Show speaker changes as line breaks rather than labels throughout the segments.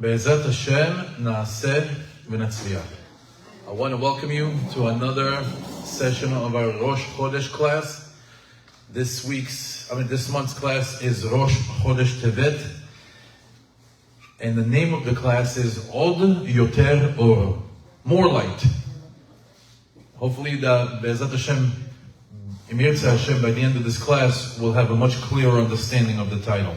Be'ezrat Hashem na'aseh v'natzliach. I want to welcome you to another session of our Rosh Chodesh class. This month's class is Rosh Chodesh Tevet, and the name of the class is Od Yoter Or, more light. Hopefully, Be'ezrat Hashem, Emir Hashem, by the end of this class, we'll have a much clearer understanding of the title.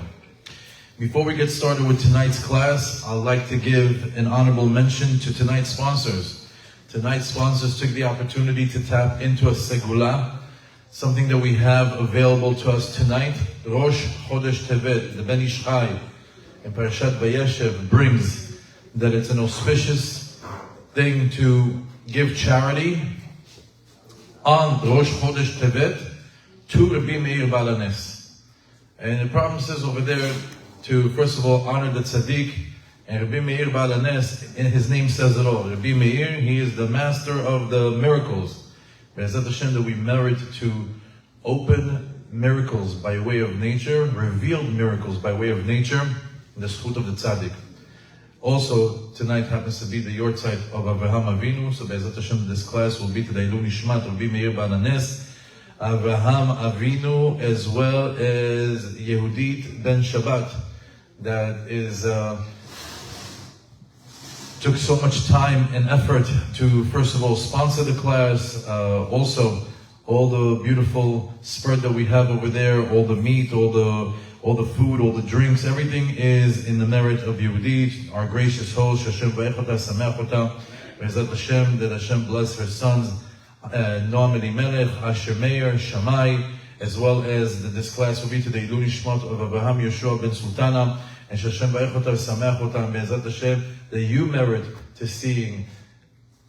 Before we get started with tonight's class, I'd like to give an honorable mention to tonight's sponsors. Tonight's sponsors took the opportunity to tap into a segula, something that we have available to us tonight. Rosh Chodesh Tevet, the Ben Ish Chai, in Parashat Vayeshev brings that it's an auspicious thing to give charity on Rosh Chodesh Tevet to Rabbi Meir Baal HaNes. And it promises over there to, first of all, honor the tzaddik, and Rabbi Meir Baal HaNes, and his name says it all. Rabbi Meir, he is the master of the miracles. Be'ezrat Hashem, that we merit to open miracles by way of nature, revealed miracles by way of nature, the zchut of the tzaddik. Also, tonight happens to be the Yoter of Avraham Avinu, so Be'ezrat Hashem, this class will be today Ilui Nishmat Rabbi Meir Baal HaNes, Avraham Avinu, as well as Yehudit Ben Shabbat, that is took so much time and effort to, first of all, sponsor the class. Also, all the beautiful spread that we have over there, all the meat, all the food, all the drinks, everything is in the merit of Yehudit, our gracious host. Hashem v'echota sameach ota. Be'ezrat Hashem, that Hashem bless her sons, Noam Elimelech, Asher Meir, Shammai, as well as this class will be today Ilui Nishmat of Abraham Yeshua ben Sultana, and Hashem v'echota sameach ota. Be'ezrat Hashem, that you merit to seeing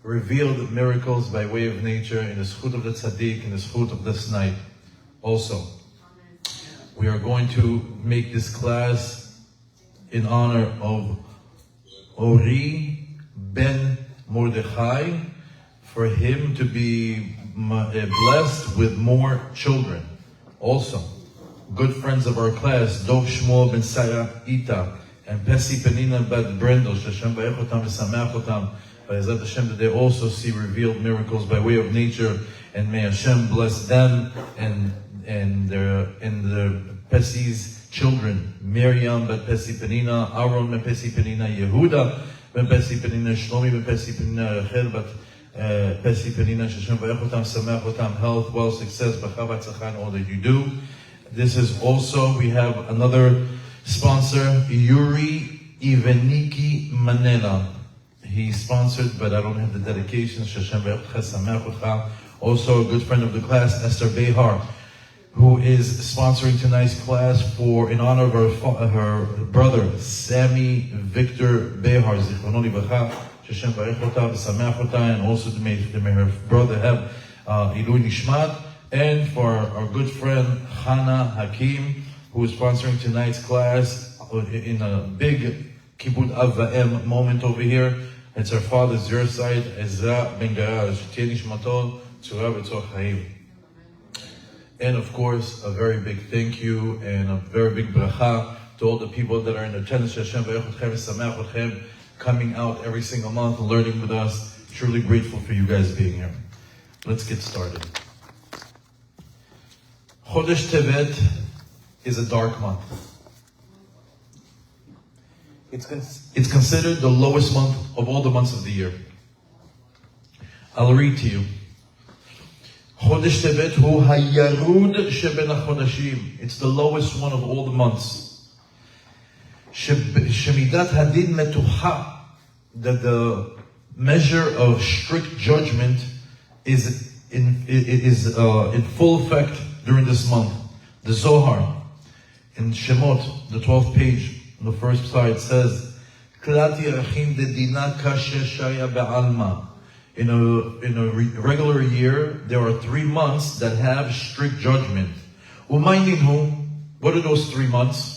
revealed miracles by way of nature in the zchut of the tzaddik, in the zchut of this night. Also, we are going to make this class in honor of Ori ben Mordechai, for him to be blessed with more children. Also, good friends of our class, Dov Shmuel ben Sarah Ita, and Pesi Penina Bat Brendel, Hashem v'echotam v'sameach otam, Be'ezrat Hashem, that they also see revealed miracles by way of nature, and may Hashem bless them and their Pesi's children, Miriam Bat Pesi Penina, Aaron Ben Pesi Penina, Yehuda Ben Pesi Penina, Shlomi Ben Pesi Penina, Rachel Bat Pesi Penina, Hashem v'echotam sameach otam, health, wealth, success, bracha v'atzlacha in all that you do. This is also, we have another sponsor, Yuri Iveniki Manela. He's sponsored, but I don't have the dedications. Also, a good friend of the class, Esther Behar, who is sponsoring tonight's class in honor of her brother, Sammy Victor Behar, and also to may her brother have Ilui Nishmat, and for our good friend Hannah Hakim, who is sponsoring tonight's class in a big Kibbutz Av Va'em moment over here. It's her father's your side, Ezra Ben Garaj, and of course, a very big thank you and a very big bracha to all the people that are in attendance. Coming out every single month, learning with us. Truly grateful for you guys being here. Let's get started. Chodesh Tevet is a dark month. It's considered the lowest month of all the months of the year. I'll read to you. Chodesh Tevet hu hayarud sheben hachodashim. It's the lowest one of all the months. Shemidat hadin metucha, that the measure of strict judgment is in full effect during this month. The Zohar in Shemot, the 12th page, on the first slide, says, "Klat Yerachim dedina kashe shaya be'alma." In a regular year, there are 3 months that have strict judgment. Umayninhu, what are those 3 months?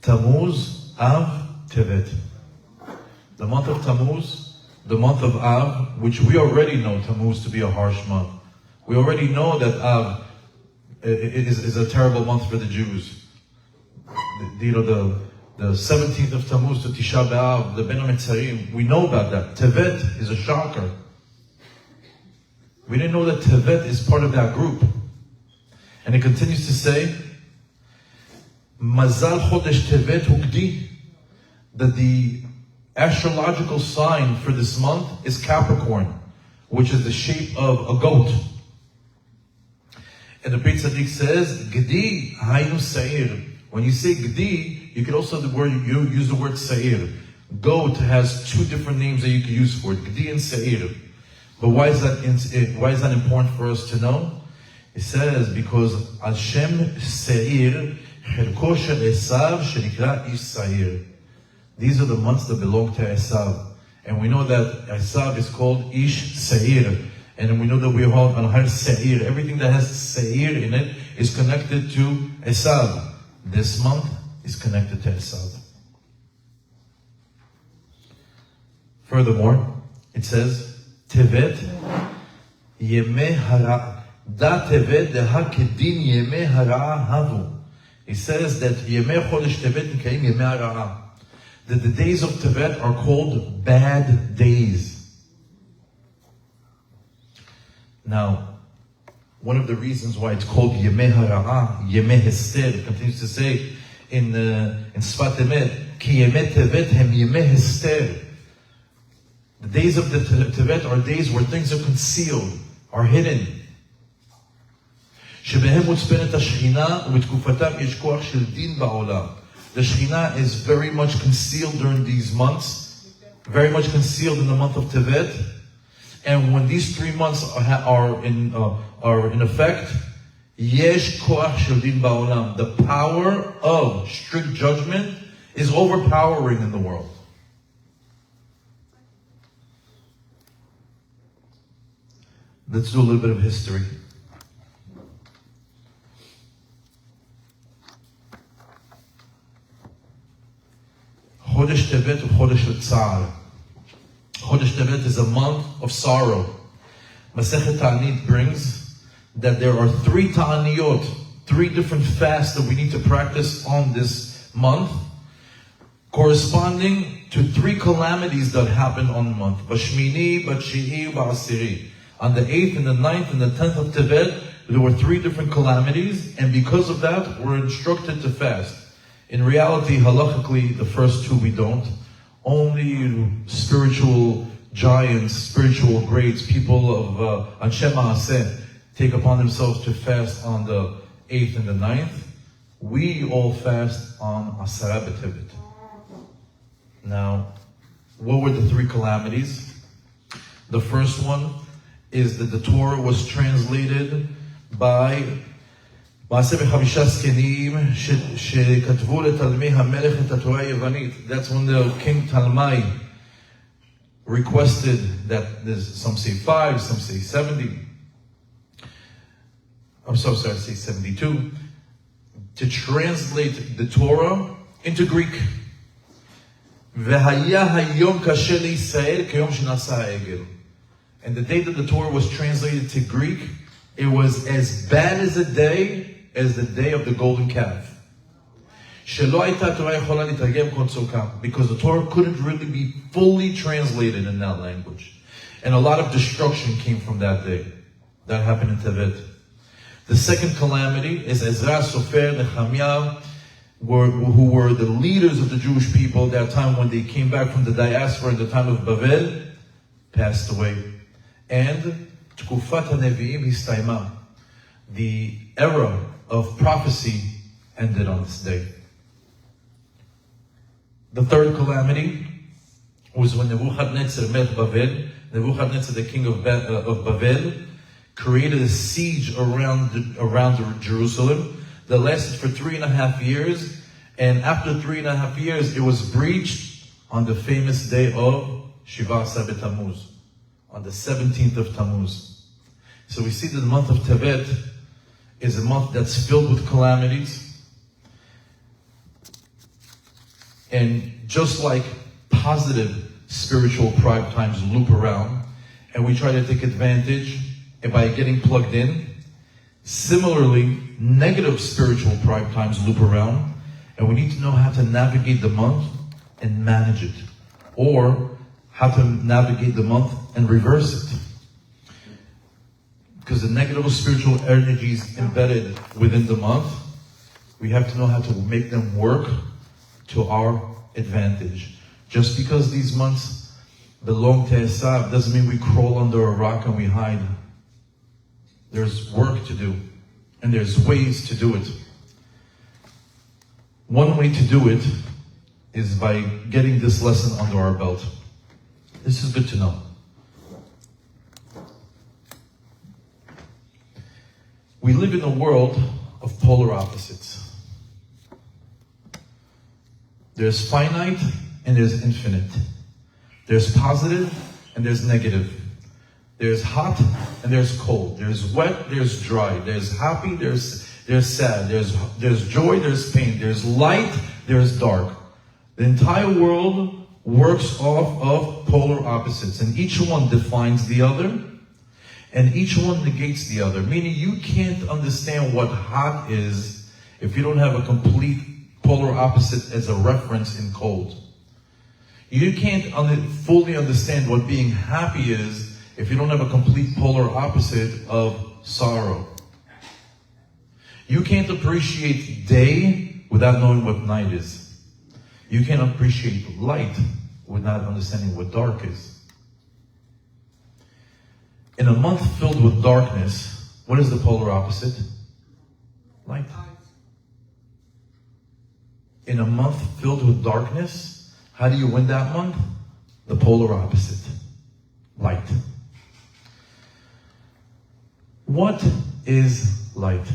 Tammuz, Av, Tevet. The month of Tammuz, the month of Av, which we already know Tammuz to be a harsh month. We already know that Av is a terrible month for the Jews. The the 17th of Tammuz to Tisha B'Av, the Ben HaMetzarim. We know about that. Tevet is a shocker. We didn't know that Tevet is part of that group. And it continues to say, Mazal Chodesh Tevet Hukdi, that the astrological sign for this month is Capricorn, which is the shape of a goat. And the Beit Tzaddik says, Gdi Haynu Seir. When you say Gdi, you could also use the word Seir. Goat has two different names that you could use for it, Gdi and Seir. But why is that important for us to know? It says, because Hashem Seir, Cherko Shel Esav Shenikra Ish Seir. These are the months that belong to Esav. And we know that Esav is called Ish Seir. And we know that we hold on Har Seir. Everything that has Seir in it is connected to Esav. This month is connected to Esav. Furthermore, it says, Tevet Yemei Hara. Da Tevet deha kedin Yemei Hara havu. It says that Yemei Chodesh Tevet nikaim Yemei Hara. That the days of Tevet are called bad days. Now, one of the reasons why it's called Yemei Hara'ah, Yemei Hester, it continues to say in Sfat Emet, Ki Yemei Tevet hem Yemei Hester. The days of the Tevet are days where things are concealed, are hidden. Shebehem mutzpenet hashchina u'betkufatam yesh koach shel din ba'olam. The Shekhinah is very much concealed during these months, very much concealed in the month of Tevet. And when these 3 months are in effect, yesh koach shel din ba'olam. The power of strict judgment is overpowering in the world. Let's do a little bit of history. Chodesh Tevet u'Chodesh L'Tzar. Chodesh Tevet is a month of sorrow. Masechet Ta'anit brings that there are 3 Ta'aniyot, 3 different fasts that we need to practice on this month, corresponding to 3 calamities that happened on the month. Bashmini, Batshi'i, Ba'asiri. On the 8th and the 9th and the 10th of Tevet, there were 3 different calamities, and because of that, we're instructed to fast. In reality, halachically, the first 2 we don't. Only spiritual giants, spiritual greats, people of Anshe Ma'aseh take upon themselves to fast on the 8th and the 9th. We all fast on Asara B'Tevet. Now, what were the 3 calamities? The first one is that the Torah was translated by מעשה ב5 זקנים שכתבו לתלמי המלך את התורה היוונית. That's when the King Talmai requested that, some say 5, some say 70. I'm so sorry, I say 72. To translate the Torah into Greek. והיה היום קשה לישראל כיום שנעשה העגל. And the day that the Torah was translated to Greek, it was as bad as the day of the golden calf. Because the Torah couldn't really be fully translated in that language. And a lot of destruction came from that day. That happened in Tevet. The second calamity is Ezra, Sofer, Nehemiah, who were the leaders of the Jewish people at that time when they came back from the diaspora in the time of Bavel, passed away. And Tkufat HaNevi'im Histayma. The era of prophecy ended on this day. The third calamity was when Nebuchadnezzar, the king of Bavel, created a siege around Jerusalem that lasted for 3.5 years. And after 3.5 years, it was breached on the famous day of Shiva Asar B'Tammuz, on the 17th of Tammuz. So we see that the month of Tevet is a month that's filled with calamities. And just like positive spiritual prime times loop around, and we try to take advantage and by getting plugged in, similarly, negative spiritual prime times loop around, And we need to know how to navigate the month and manage it. Or how to navigate the month and reverse it. Because the negative spiritual energies embedded within the month, we have to know how to make them work to our advantage. Just because these months belong to Esav doesn't mean we crawl under a rock and we hide. There's work to do, and there's ways to do it. One way to do it is by getting this lesson under our belt. This is good to know. We live in a world of polar opposites. There's finite and there's infinite. There's positive and there's negative. There's hot and there's cold. There's wet, there's dry. There's happy, there's sad. There's joy, there's pain. There's light, there's dark. The entire world works off of polar opposites, and each one defines the other, and each one negates the other. Meaning you can't understand what hot is if you don't have a complete polar opposite as a reference in cold. You can't fully understand what being happy is if you don't have a complete polar opposite of sorrow. You can't appreciate day without knowing what night is. You can't appreciate light without understanding what dark is. In a month filled with darkness, what is the polar opposite? Light. In a month filled with darkness, how do you win that month? The polar opposite. Light. What is light?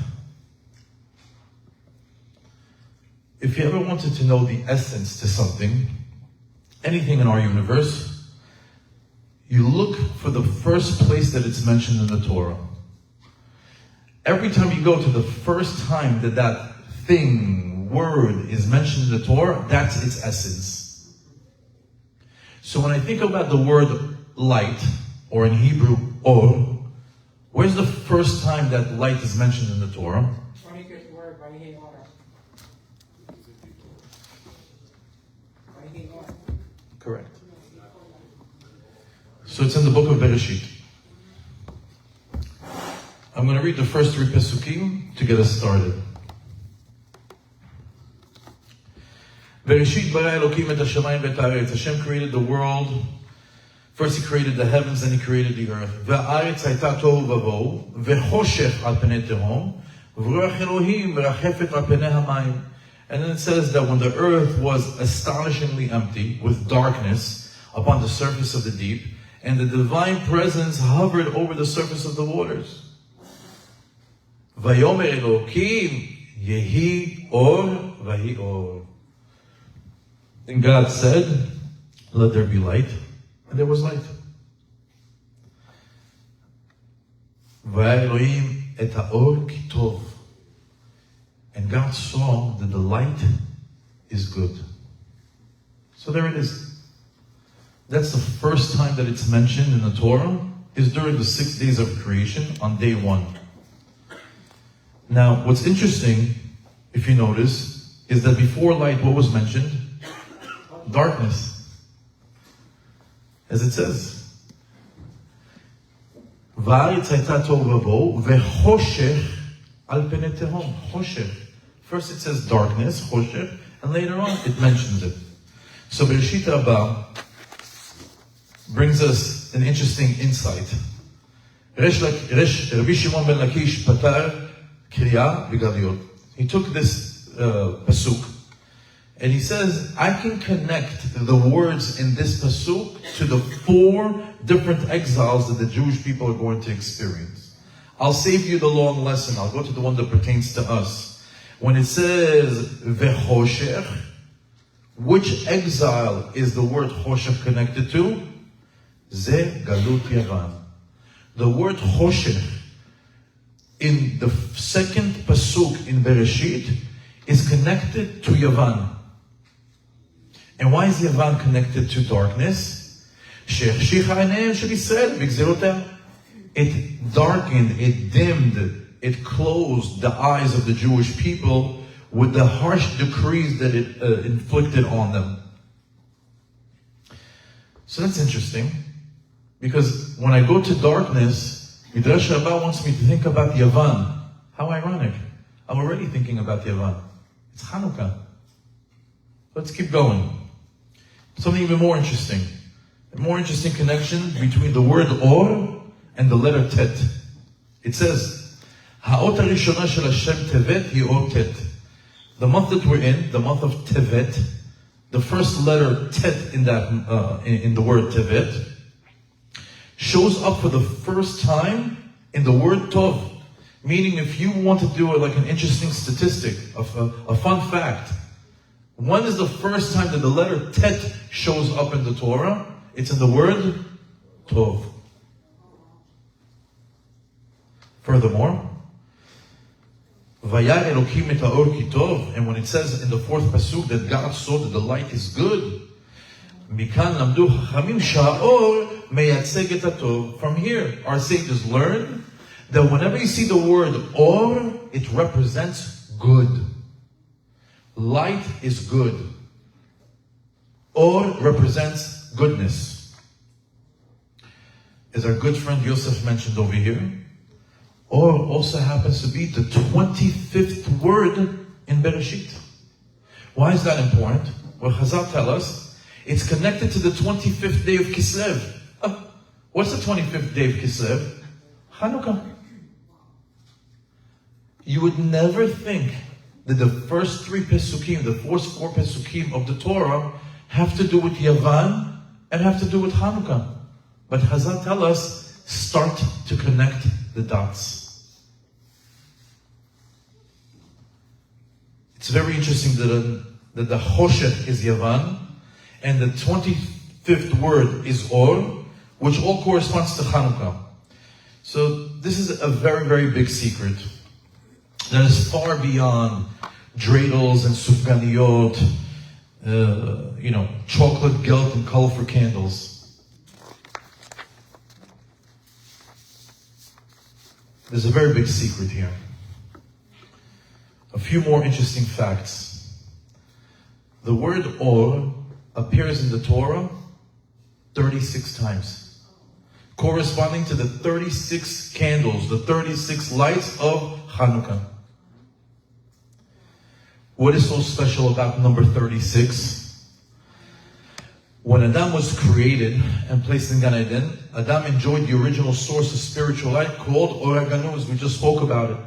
If you ever wanted to know the essence to something, anything in our universe, you look for the first place that it's mentioned in the Torah. Every time you go to the first time that thing, word is mentioned in the Torah, that's its essence. So when I think about the word light, or in Hebrew, or, where's the first time that light is mentioned in the Torah? Correct. So it's in the book of Bereshit. I'm going to read the first 3 Pesukim to get us started. Bereshit bara Elokim et hashamayim v'et haaretz. Hashem created the world. First He created the heavens, then He created the earth. V'haaretz hayta tohu vavohu, v'choshech al penei tehom, v'ruach Elohim merachefet al penei hamayim. And then it says that when the earth was astonishingly empty, with darkness upon the surface of the deep, and the divine presence hovered over the surface of the waters. Vayomer Elokim yehi or vahi or. And God said, let there be light, and there was light. Va'ya Elohim et ha'or ki tov. And God saw that the light is good. So there it is. That's the first time that it's mentioned in the Torah, is during the 6 days of creation, on day 1. Now, what's interesting, if you notice, is that before light, what was mentioned? Darkness. As it says. Va'aretz hayta tohu vavohu, v'choshech al penei tehom. Choshech. First it says darkness, choshech, and later on it mentions it. So Bereshit Rabbah brings us an interesting insight. Rabbi Shimon ben Lakish patar kriya v'gaviyot. He took this pasuk, and he says, I can connect the words in this pasuk to the 4 different exiles that the Jewish people are going to experience. I'll save you the long lesson. I'll go to the one that pertains to us. When it says Vechoshech, which exile is the word Choshech connected to? Ze Galut Yavan. The word Choshech in the second pasuk in Bereshit is connected to Yavan. And why is Yavan connected to darkness? It darkened, it dimmed, it closed the eyes of the Jewish people with the harsh decrees that it inflicted on them. So that's interesting, because when I go to darkness, Midrash Rabbah wants me to think about Yavan. How ironic. I'm already thinking about Yavan. It's Hanukkah. Let's keep going. Something even more interesting. A more interesting connection between the word Or and the letter Tet. It says, Ha'ot HaRishona shel Hashem Tevet hi Or Tet. The month that we're in, the month of Tevet, the first letter Tet in that in the word Tevet shows up for the first time in the word Tov. Meaning, if you want to do like an interesting statistic, a fun fact, when is the first time that the letter Tet shows up in the Torah? It's in the word Tov. Furthermore, Vayar Elokim et ha'or ki tov, and when it says in the fourth pasuk that God saw that the light is good, Mikan lamdu chachamim sha'or meyatzeg et hatov. From here, our sages learn that whenever you see the word Or, it represents good. Light is good. Or represents goodness. As our good friend Yosef mentioned over here, Or also happens to be the 25th word in Bereshit. Why is that important? Well, Chazal tell us it's connected to the 25th day of Kislev. What's the 25th day of Kislev? Hanukkah. You would never think that the first three Pesukim, the first four Pesukim of the Torah have to do with Yavan and have to do with Hanukkah. But Chazal tell us, start to connect the dots. It's very interesting that the Choshech is Yavan and the 25th word is Or, which all corresponds to Hanukkah. So this is a very, very big secret that is far beyond dreidels and sufganiyot, chocolate gelt and colorful candles. There's a very big secret here. A few more interesting facts. The word Or appears in the Torah 36 times, corresponding to the 36 candles, the 36 lights of Hanukkah. What is so special about number 36? When Adam was created and placed in Gan Eden, Adam enjoyed the original source of spiritual light called Or HaGanuz. We just spoke about it.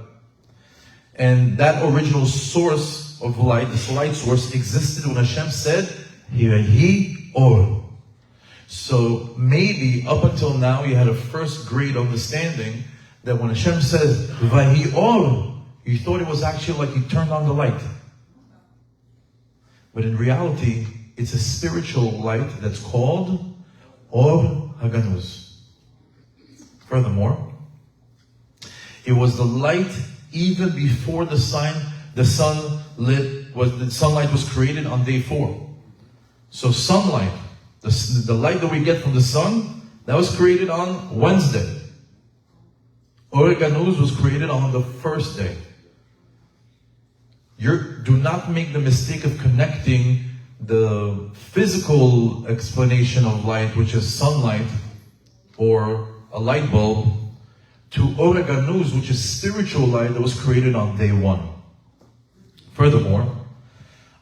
And that original source of light, this light source, existed when Hashem said, Yehi Or. So maybe up until now you had a first grade understanding that when Hashem says, Vahi Or, you thought it was actually like He turned on the light. But in reality, it's a spiritual light that's called Or HaGanuz. Furthermore, it was the light even before the sunlight was created on day 4. So sunlight, the light that we get from the sun, that was created on Wednesday. Or HaGanuz was created on the first day. Do not make the mistake of connecting the physical explanation of light, which is sunlight or a light bulb, to Or HaGanuz, which is spiritual light that was created on day 1. Furthermore,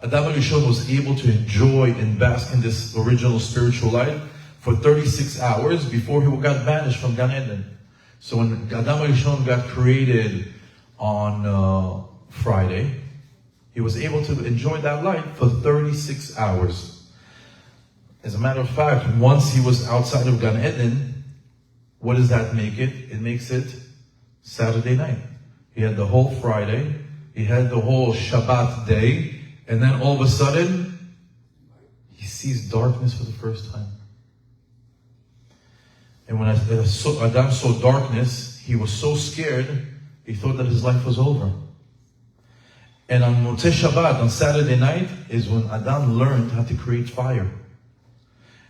Adam HaRishon was able to enjoy and bask in this original spiritual light for 36 hours before he got banished from Gan Eden. So when Adam HaRishon got created on Friday, he was able to enjoy that light for 36 hours. As a matter of fact, once he was outside of Gan Eden, what does that make it? It makes it Saturday night. He had the whole Friday, he had the whole Shabbat day, and then all of a sudden, he sees darkness for the first time. And when Adam saw darkness, he was so scared, he thought that his life was over. And on Motzei Shabbat, on Saturday night, is when Adam learned how to create fire.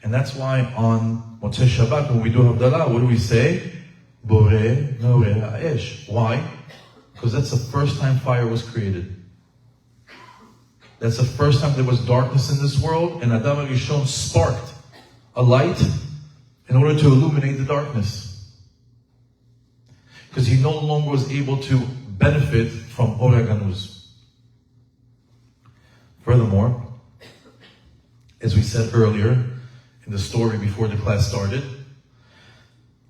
And that's why on Motzei Shabbat, when we do Havdalah, what do we say? Boreh Noreh Ha'esh. Why? Because that's the first time fire was created. That's the first time there was darkness in this world, and Adam HaRishon sparked a light in order to illuminate the darkness. Because he no longer was able to benefit from Or HaGanuz. Furthermore, as we said earlier in the story before the class started,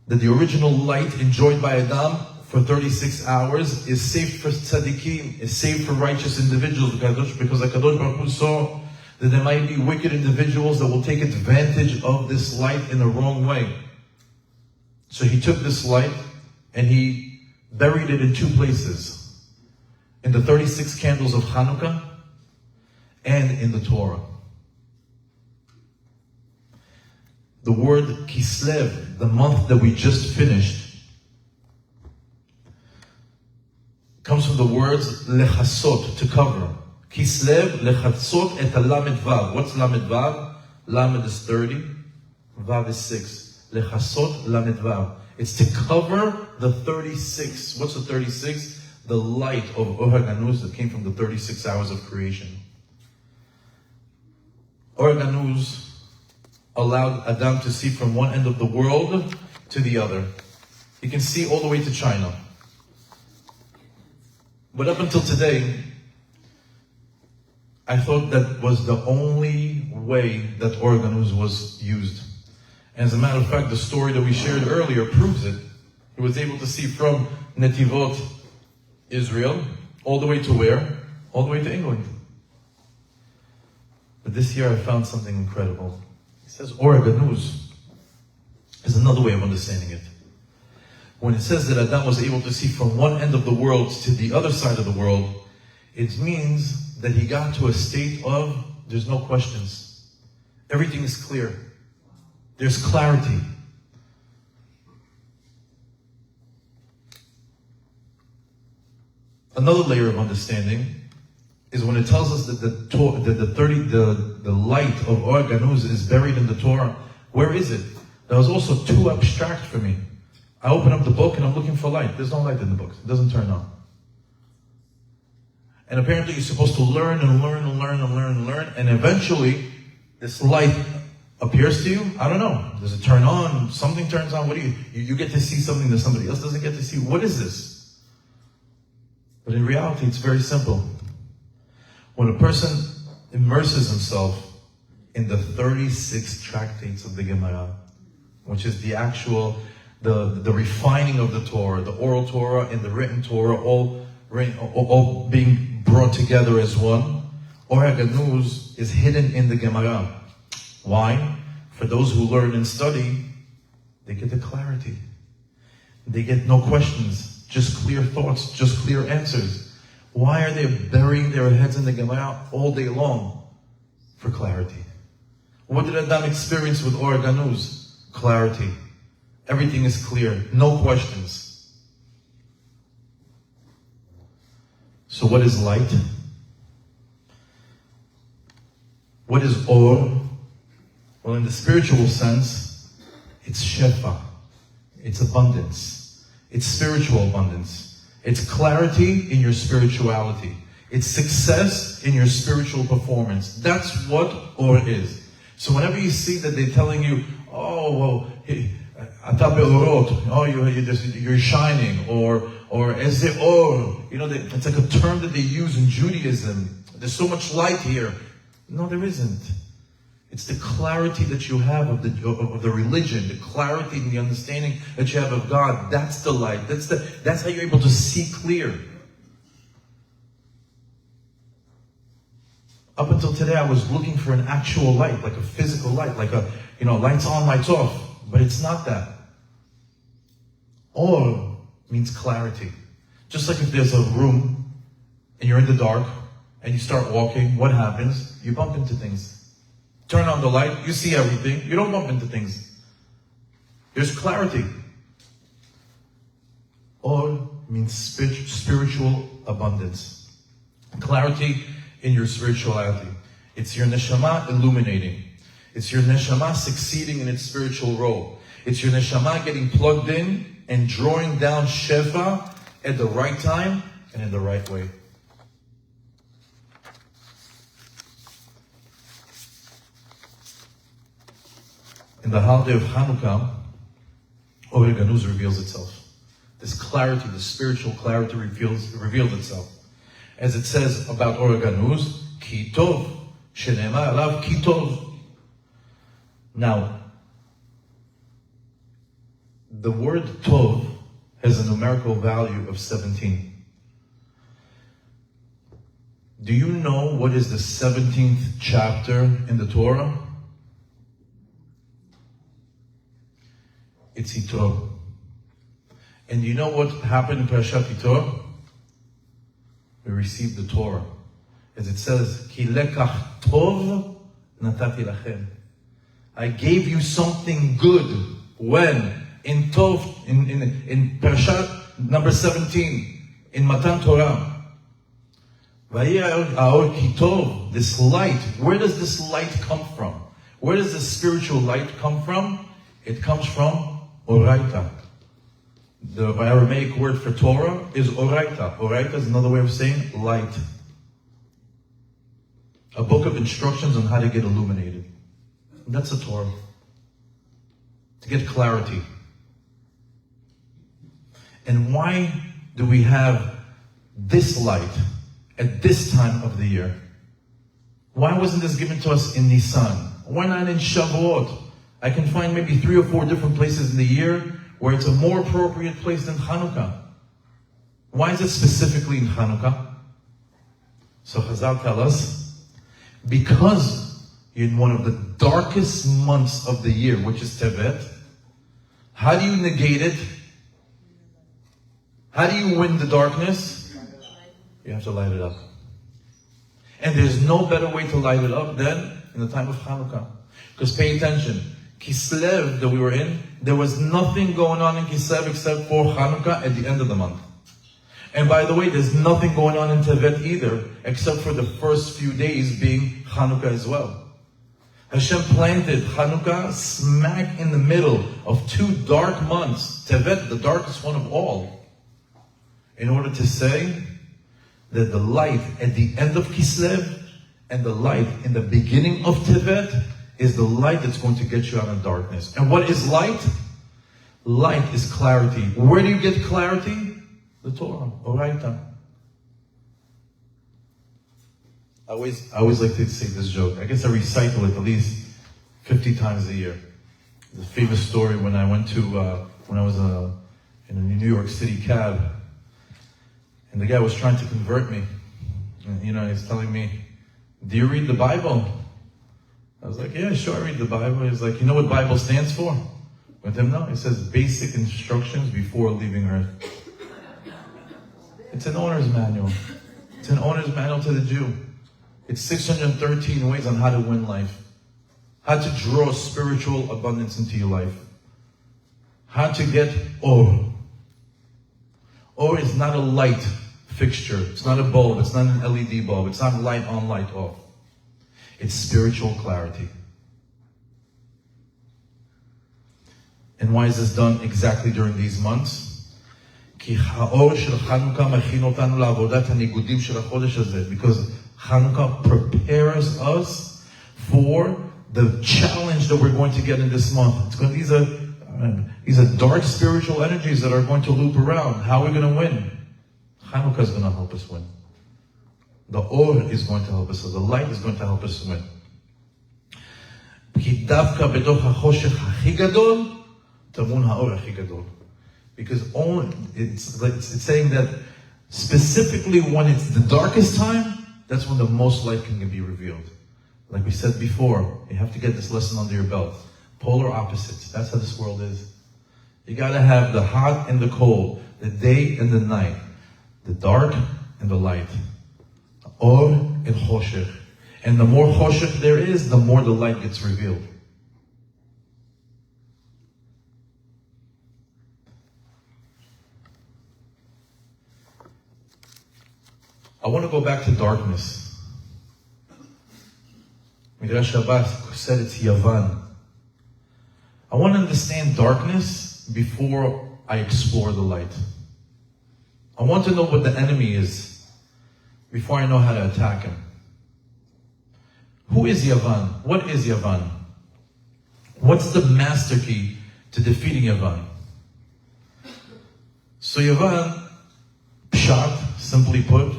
that the original light enjoyed by Adam for 36 hours is saved for tzaddikim, is saved for righteous individuals, because HaKadosh Baruch Hu saw that there might be wicked individuals that will take advantage of this light in the wrong way. So he took this light and he buried it in two places. In the 36 candles of Hanukkah and in the Torah. The word Kislev, the month that we just finished, comes from the words lechasot, to cover. Kislev lechasot et lamed vav. What's lamed vav? Lamed is 30, vav is 6. Lechasot lamed vav. It's to cover the 36. What's the 36? The light of Or HaGanuz that came from the 36 hours of creation. Or HaGanuz allowed Adam to see from one end of the world to the other. He can see all the way to China. But up until today, I thought that was the only way that Or HaGanuz was used. And as a matter of fact, the story that we shared earlier proves it. He was able to see from Netivot, Israel, all the way to where? All the way to England. But this year I found something incredible. It says Or HaGanuz is another way of understanding it. When it says that Adam was able to see from one end of the world to the other side of the world, it means that he got to a state of, there's no questions. Everything is clear. There's clarity. Another layer of understanding is when it tells us that the light of Or HaGanuz is buried in the Torah. Where is it? That was also too abstract for me. I open up the book and I'm looking for light. There's no light in the book. It doesn't turn on. And apparently you're supposed to learn and learn and learn and learn and learn, and eventually this light appears to you. I don't know. Does it turn on? Something turns on. What do you get to see something that somebody else doesn't get to see? What is this? But in reality, it's very simple. When a person immerses himself in the 36 tractates of the Gemara, which is the actual, the refining of the Torah, the oral Torah and the written Torah, all being brought together as one, Or HaGanuz is hidden in the Gemara. Why? For those who learn and study, they get the clarity. They get no questions, just clear thoughts, just clear answers. Why are they burying their heads in the Gemara all day long? For clarity. What did Adam experience with Or HaGanuz? Clarity. Everything is clear, no questions. So what is light? What is Or? Well, in the spiritual sense, it's Shefa. It's abundance. It's spiritual abundance. It's clarity in your spirituality. It's success in your spiritual performance. That's what Or is. So whenever you see that they're telling you, oh, well, you're shining, or as the Or, it's like a term that they use in Judaism. There's so much light here. No, there isn't. It's the clarity that you have of the religion, the clarity and the understanding that you have of God. That's the light. That's how you're able to see clear. Up until today, I was looking for an actual light, like a physical light, like a, lights on, lights off. But it's not that. Or means clarity. Just like if there's a room and you're in the dark and you start walking, what happens? You bump into things. Turn on the light, you see everything. You don't bump into things. There's clarity. Or means spiritual abundance. Clarity in your spirituality. It's your neshama illuminating. It's your neshama succeeding in its spiritual role. It's your neshama getting plugged in and drawing down Shefa at the right time and in the right way. in the holiday of Hanukkah, Or Ganuz reveals itself. This clarity, the spiritual clarity reveals itself. As it says about Or Ganuz, Ki Tov, Shenema Alav Ki Tov. Now, the word Tov has a numerical value of 17. Do you know what is the 17th chapter in the Torah? It's Yitro. And you know what happened in Parashat Yitro? We received the Torah. As it says, Ki lekach tov natati lachem. I gave you something good. When? In Tov, in Parashat number 17, in Matan Torah. This light, where does this light come from? Where does this spiritual light come from? It comes from Oraita. The Aramaic word for Torah is Oraita. Oraita is another way of saying light. A book of instructions on how to get illuminated. That's the Torah. To get clarity. And why do we have this light at this time of the year? Why wasn't this given to us in Nisan? Why not in Shavuot? I can find maybe 3 or 4 different places in the year where it's a more appropriate place than Hanukkah. Why is it specifically in Hanukkah? So Chazal tell us, because in one of the darkest months of the year, which is Tevet, how do you negate it? How do you win the darkness? You have to light it up. And there's no better way to light it up than in the time of Hanukkah. Because pay attention, Kislev that we were in, there was nothing going on in Kislev except for Hanukkah at the end of the month. And by the way, there's nothing going on in Tevet either, except for the first few days being Hanukkah as well. Hashem planted Hanukkah smack in the middle of 2 dark months, Tevet, the darkest one of all, in order to say that the light at the end of Kislev and the light in the beginning of Tevet is the light that's going to get you out of darkness. And what is light? Light is clarity. Where do you get clarity? The Torah, Oraita. I always like to say this joke. I guess I recycle it at least 50 times a year. The famous story when I went to, when I was in a New York City cab, and the guy was trying to convert me. And, he's telling me, do you read the Bible? I was like, yeah, sure, I read the Bible. He's like, you know what Bible stands for? With him, no. It says basic instructions before leaving Earth. It's an owner's manual. It's an owner's manual to the Jew. It's 613 ways on how to win life. How to draw spiritual abundance into your life. How to get Or. Or is not a light fixture. It's not a bulb. It's not an LED bulb. It's not light on, light off. It's spiritual clarity. And why is this done exactly during these months? Because Hanukkah prepares us for the challenge that we're going to get in this month. These are dark spiritual energies that are going to loop around. How are we going to win? Hanukkah is going to help us win. The Or is going to help us. So the light is going to help us win. Because it's saying that specifically when it's the darkest time, that's when the most light can be revealed. Like we said before, you have to get this lesson under your belt. Polar opposites. That's how this world is. You got to have the hot and the cold, the day and the night, the dark and the light, Or and Choshech. And the more Choshech there is, the more the light gets revealed. I want to go back to darkness. Midrash Shabbat said it's Yavan. I want to understand darkness before I explore the light. I want to know what the enemy is before I know how to attack him. Who is Yavan? What is Yavan? What's the master key to defeating Yavan? So Yavan, Pshat, simply put,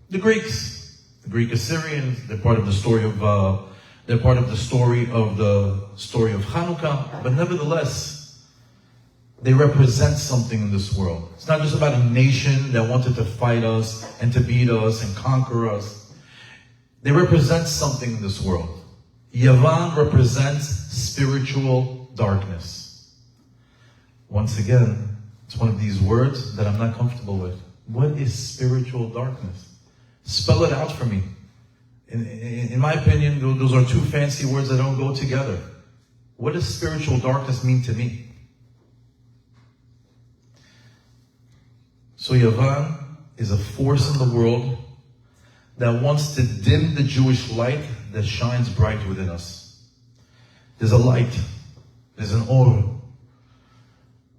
the Greeks, the Greek Assyrians, they're part of the story of Hanukkah, but nevertheless, they represent something in this world. It's not just about a nation that wanted to fight us and to beat us and conquer us. They represent something in this world. Yavan represents spiritual darkness. Once again, it's one of these words that I'm not comfortable with. What is spiritual darkness? Spell it out for me. In my opinion, those are two fancy words that don't go together. What does spiritual darkness mean to me? So Yavan is a force in the world that wants to dim the Jewish light that shines bright within us. There's a light, there's an aura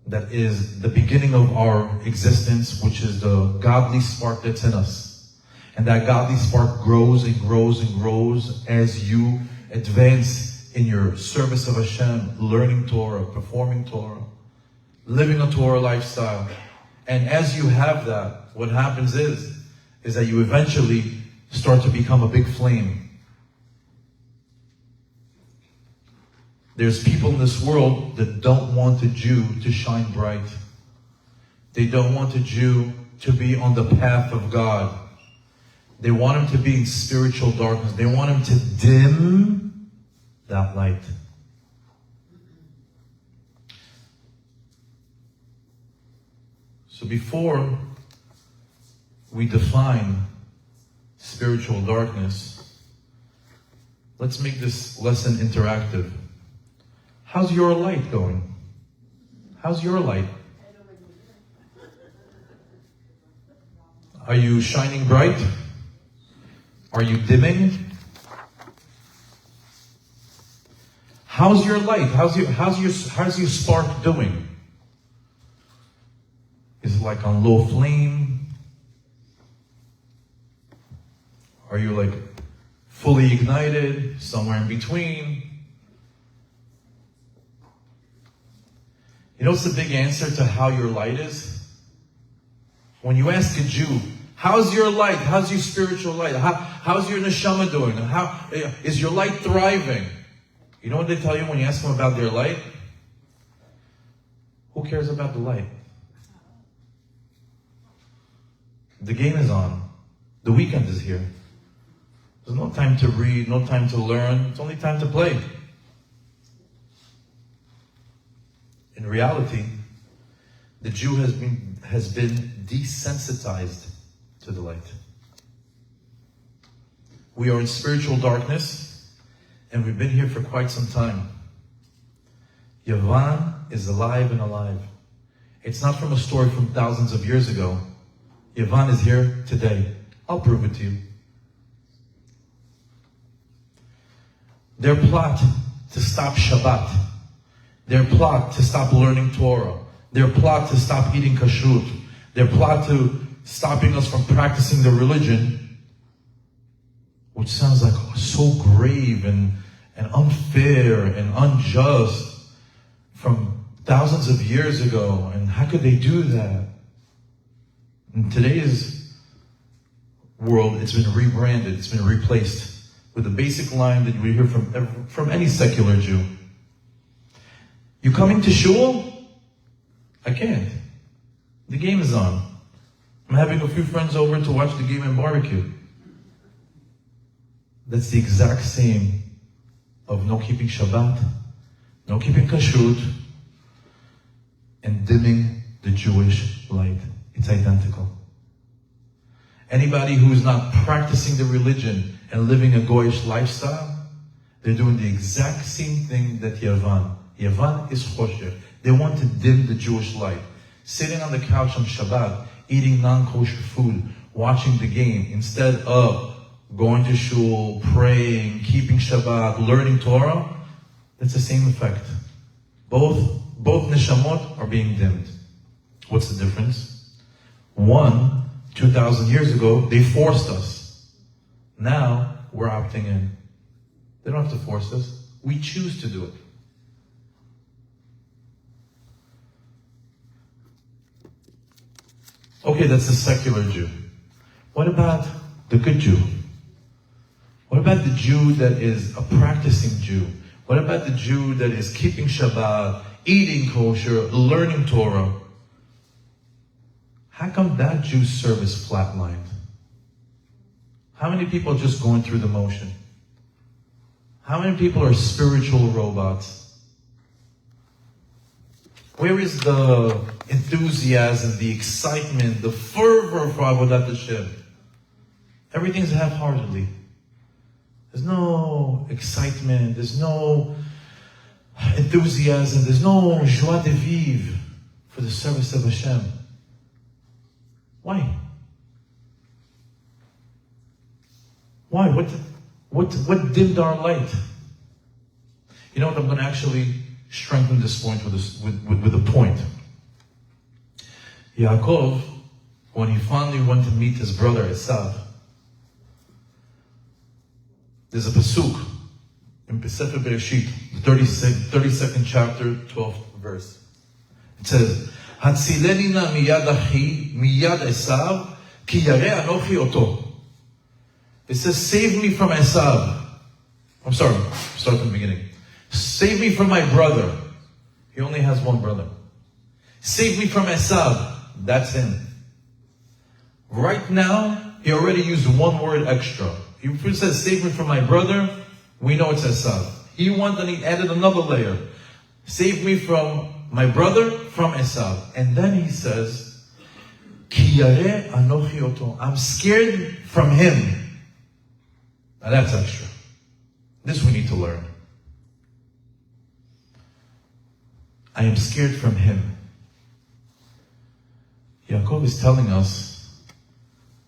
that is the beginning of our existence, which is the godly spark that's in us. And that godly spark grows and grows and grows as you advance in your service of Hashem, learning Torah, performing Torah, living a Torah lifestyle. And as you have that, what happens is that you eventually start to become a big flame. There's people in this world that don't want a Jew to shine bright. They don't want a Jew to be on the path of God. They want him to be in spiritual darkness. They want him to dim that light. So before we define spiritual darkness, let's make this lesson interactive. How's your light going? How's your light? Are you shining bright? Are you dimming? How's your light? How's your spark doing? Is it like on low flame? Are you like fully ignited? Somewhere in between? You know what's the big answer to how your light is? When you ask a Jew, how's your light? How's your spiritual light? How's your neshama doing? How is your light thriving? You know what they tell you when you ask them about their light? Who cares about the light? The game is on. The weekend is here. There's no time to read, no time to learn. It's only time to play. In reality, the Jew has been desensitized to the light. We are in spiritual darkness, and we've been here for quite some time. Yavan is alive and alive. It's not from a story from thousands of years ago. Yavan is here today. I'll prove it to you. Their plot to stop Shabbat, their plot to stop learning Torah, their plot to stop eating kashrut, their plot to stopping us from practicing the religion, which sounds like so grave and unfair and unjust from thousands of years ago. And how could they do that? In today's world, it's been rebranded, it's been replaced with a basic line that we hear from any secular Jew. You coming to shul? I can't. The game is on. I'm having a few friends over to watch the game and barbecue. That's the exact same of no keeping Shabbat, no keeping kashrut, and dimming the Jewish light. It's identical. Anybody who is not practicing the religion and living a Goyish lifestyle, they're doing the exact same thing that Yavan. Yavan is chosher. They want to dim the Jewish light. Sitting on the couch on Shabbat, eating non-kosher food, watching the game, instead of going to shul, praying, keeping Shabbat, learning Torah, that's the same effect. Both neshamot are being dimmed. What's the difference? One, 2,000 years ago, they forced us. Now, we're opting in. They don't have to force us. We choose to do it. Okay, that's the secular Jew. What about the good Jew? What about the Jew that is a practicing Jew? What about the Jew that is keeping Shabbat, eating kosher, learning Torah? How come that Jew's service flatlined? How many people are just going through the motion? How many people are spiritual robots? Where is the enthusiasm, the excitement, the fervor for Avodat Hashem? Everything's half-heartedly. There's no excitement, there's no enthusiasm, there's no joie de vivre for the service of Hashem. Why? Why? What dimmed our light? You know what? I'm going to actually strengthen this point with a point. Yaakov, when he finally went to meet his brother Esav, there's a pasuk in Sefer Bereshit, the 32nd chapter, 12th verse. It says, "Hatzileni na miyad achi, miyad Esav, ki yareh anochi oto." It says, save me from Esav. I'm sorry, start from the beginning. Save me from my brother. He only has one brother. Save me from Esav. That's him. Right now, he already used one word extra. He first says, save me from my brother. We know it's Esav. He went and he added another layer. Save me from my brother, from Esav. And then he says, Ki yareh anochi oto. I'm scared from him. Now that's extra. This we need to learn. I am scared from him. Yaakov is telling us,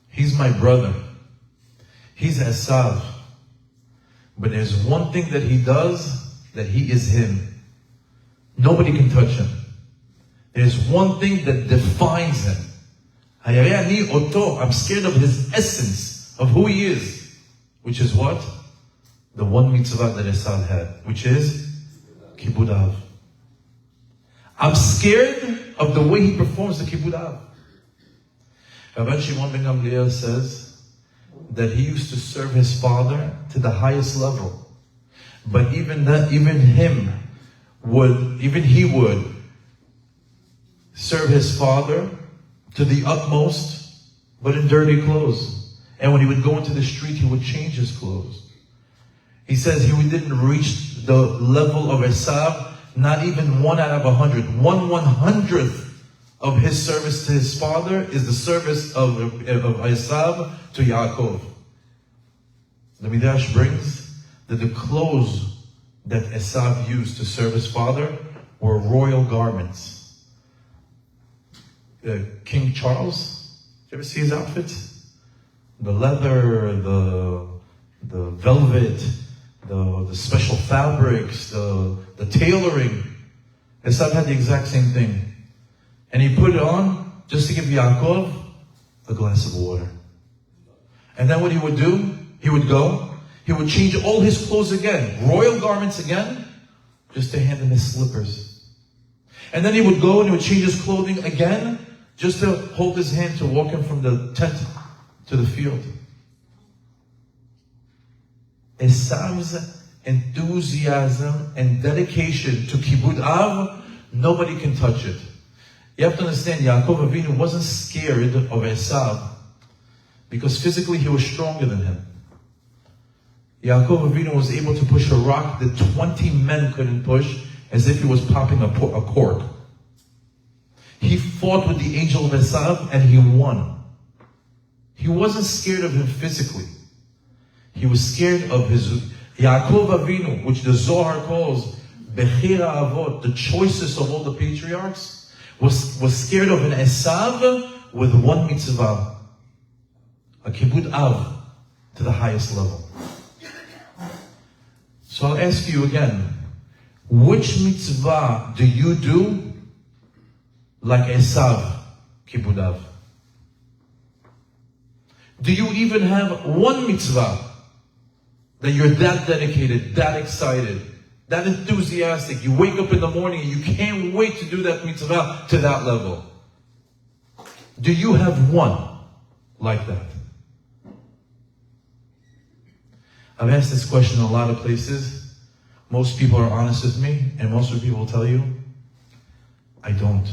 he's my brother. He's Esav. But there's one thing that he does, that he is him. Nobody can touch him. There's one thing that defines him. Hayareh ani oto. I'm scared of his essence, of who he is. Which is what? The one mitzvah that Esav had, which is Kibud Av. I'm scared of the way he performs the Kibud Av. Rabbi Shimon ben Gamliel says that he used to serve his father to the highest level. But even he would serve his father to the utmost, but in dirty clothes. And when he would go into the street, he would change his clothes. He says he didn't reach the level of Esav, not even 1 out of 100. 1/100th of his service to his father is the service of Esav to Yaakov. The Midrash brings that the clothes that Esav used to serve his father were royal garments. King Charles, did you ever see his outfits? The leather, the velvet, the special fabrics, the tailoring. Esav had the exact same thing. And he put it on just to give Yaakov a glass of water. And then what he would do, he would change all his clothes again, royal garments again, just to hand him his slippers. And then he would go and he would change his clothing again, just to hold his hand to walk him from the tent to the field. Esav's enthusiasm and dedication to Kibud Av, nobody can touch it. You have to understand, Yaakov Avinu wasn't scared of Esav because physically he was stronger than him. Yaakov Avinu was able to push a rock that 20 men couldn't push, as if he was popping a cork. He fought with the angel of Esav and he won. He wasn't scared of him physically. He was scared of his Yaakov Avinu, which the Zohar calls Bechir Avot, the choicest of all the patriarchs, was scared of an Esav with one mitzvah, a Kibud Av, to the highest level. So I'll ask you again, which mitzvah do you do like Esav, Kibud Av? Do you even have one mitzvah that you're that dedicated, that excited, that enthusiastic? You wake up in the morning and you can't wait to do that mitzvah to that level. Do you have one like that? I've asked this question in a lot of places. Most people are honest with me, and most of the people will tell you, I don't.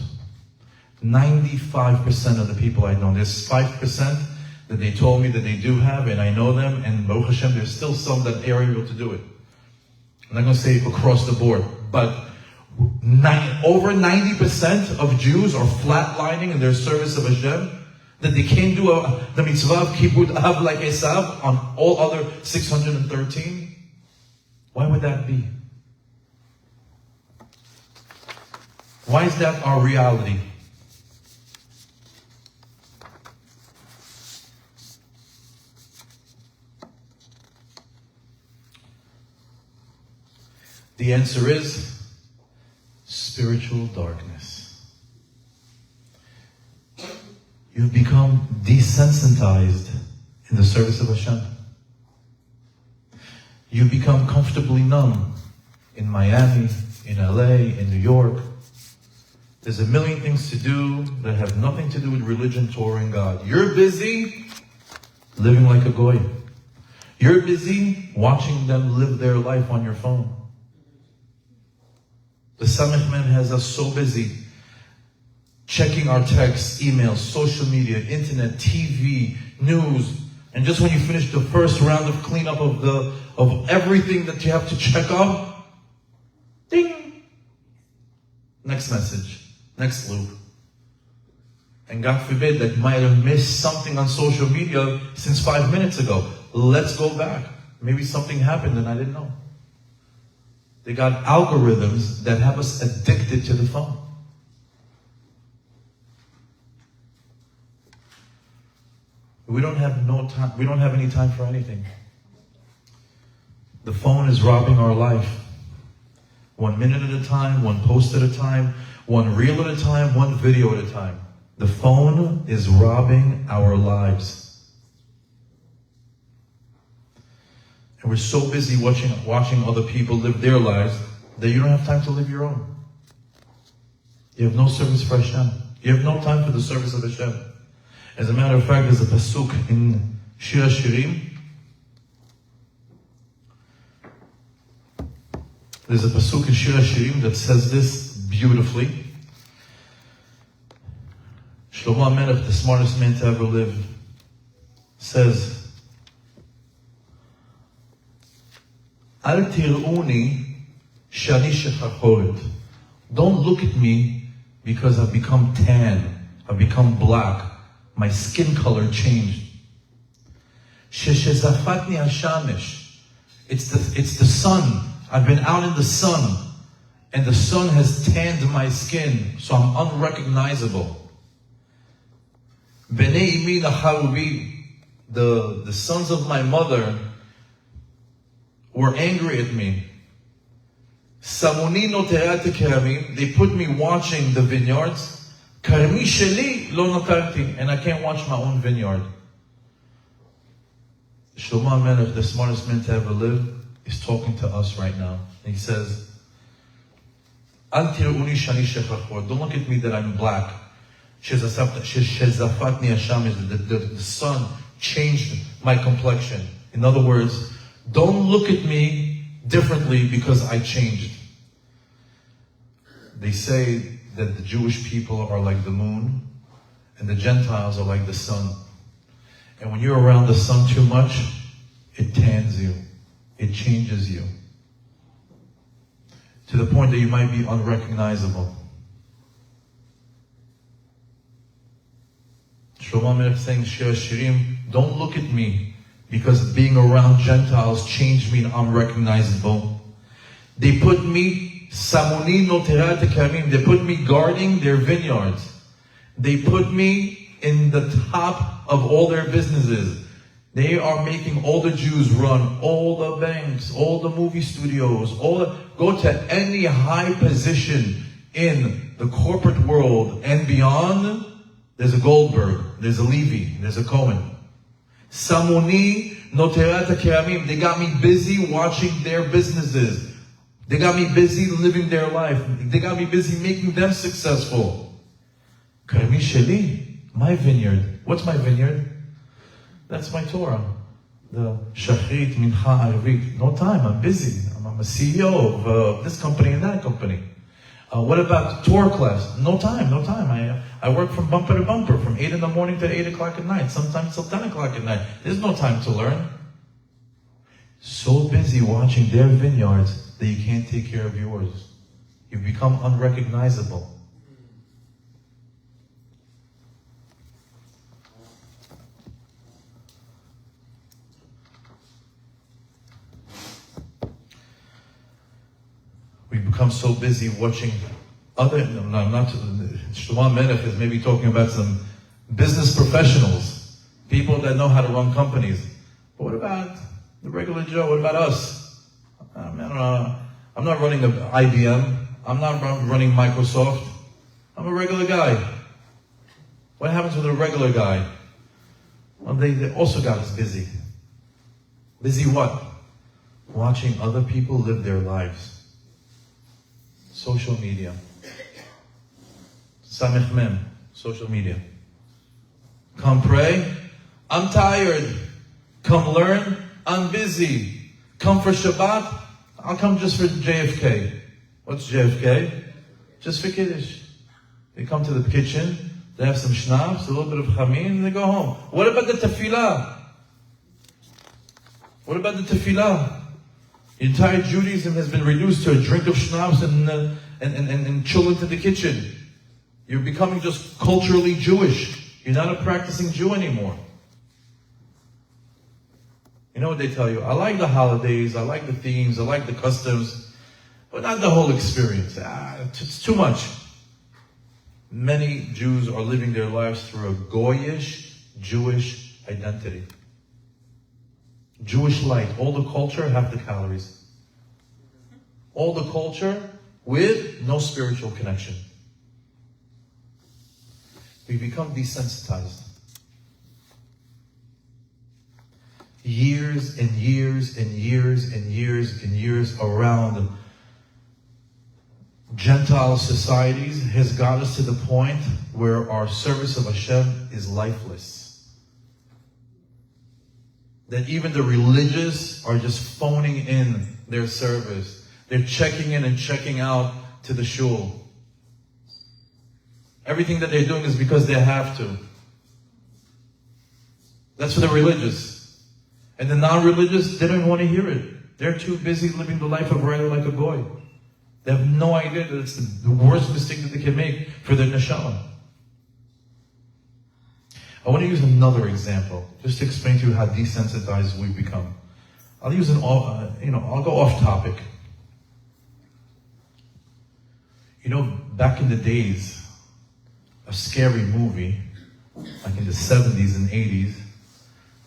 95% of the people I know, there's 5% that they told me that they do have, and I know them, and Baruch Hashem, there's still some that are able to do it. I'm not going to say across the board, but over 90% of Jews are flatlining in their service of Hashem, that they can't do the mitzvah of Kibbut Av like Esav on all other 613. Why would that be? Why is that our reality? The answer is spiritual darkness. You've become desensitized in the service of Hashem. You've become comfortably numb in Miami, in LA, in New York. There's a million things to do that have nothing to do with religion, Torah, and God. You're busy living like a goy. You're busy watching them live their life on your phone. The Samech Man has us so busy checking our texts, emails, social media, internet, TV, news, and just when you finish the first round of cleanup of everything that you have to check up, ding! Next message, next loop. And God forbid that you might have missed something on social media since 5 minutes ago. Let's go back. Maybe something happened and I didn't know. They got algorithms that have us addicted to the phone. We don't have no time. We don't have any time for anything. The phone is robbing our life. 1 minute at a time, one post at a time, one reel at a time, one video at a time. The phone is robbing our lives. And we're so busy watching other people live their lives that you don't have time to live your own. You have no service for Hashem. You have no time for the service of Hashem. As a matter of fact, there's a pasuk in Shir HaShirim. There's a pasuk in Shir HaShirim that says this beautifully. Shlomo HaMelech, the smartest man to ever live, says, Al tir'uni shani shechachoret. Don't look at me because I've become tan, I've become black, my skin color changed. Shezafatni hashamesh. It's the sun. I've been out in the sun, and the sun has tanned my skin, so I'm unrecognizable. Bnei imi nacharubi. The sons of my mother were angry at me. Samuni no terate keramim. They put me watching the vineyards. Karmi sheli lo notarti. And I can't watch my own vineyard. Shlomo HaMelech, the smartest man to ever live, is talking to us right now. And he says, Al tir'uni shani shechachor. Don't look at me that I'm black. Shezafatni Hashem is the sun changed my complexion. In other words, don't look at me differently because I changed. They say that the Jewish people are like the moon and the Gentiles are like the sun. And when you're around the sun too much, it tans you. It changes you. To the point that you might be unrecognizable. Shlomo HaMelech saying, Shir HaShirim, don't look at me because being around Gentiles changed me and I'm recognizable. They put me, Samuni no terate keramim, they put me guarding their vineyards. They put me in the top of all their businesses. They are making all the Jews run all the banks, all the movie studios, go to any high position in the corporate world and beyond. There's a Goldberg, there's a Levy, there's a Cohen. Samuni no terate keramim. They got me busy watching their businesses. They got me busy living their life. They got me busy making them successful. Karmi sheli My vineyard. What's my vineyard? That's my Torah. The Shachrit, Mincha, Arvit. No time, I'm busy. I'm a CEO of this company and that company. What about Torah class? No time. I work from bumper to bumper, from 8 in the morning to 8 o'clock at night, sometimes till 10 o'clock at night. There's no time to learn. So busy watching their vineyards that you can't take care of yours. You become unrecognizable. We become so busy watching other, Shlomo Melech is maybe talking about some business professionals, people that know how to run companies. But what about the regular Joe? What about us? I'm not running IBM. I'm not running Microsoft. I'm a regular guy. What happens with a regular guy? Well, they also got us busy. Busy what? Watching other people live their lives. Social media. Samech Mem, social media. Come pray, I'm tired. Come learn, I'm busy. Come for Shabbat, I'll come just for JFK. What's JFK? Just for Kiddush. They come to the kitchen, they have some schnapps, a little bit of chamin, and they go home. What about the tefillah? What about the tefillah? Entire Judaism has been reduced to a drink of schnapps and chill into the kitchen. You're becoming just culturally Jewish. You're not a practicing Jew anymore. You know what they tell you? I like the holidays, I like the themes, I like the customs, but not the whole experience. It's too much. Many Jews are living their lives through a Goyish, Jewish identity. Jewish light, all the culture, half the calories. All the culture with no spiritual connection. We become desensitized. Years and years and years and years and years around Gentile societies has got us to the point where our service of Hashem is lifeless. That even the religious are just phoning in their service. They're checking in and checking out to the shul. Everything that they're doing is because they have to. That's for the religious. And the non-religious, they don't even want to hear it. They're too busy living the life of writer like a goy. They have no idea that it's the worst mistake that they can make for their neshama. I want to use another example, just to explain to you how desensitized we've become. I'll use I'll go off topic. Back in the days, a scary movie, like in the 70s and 80s,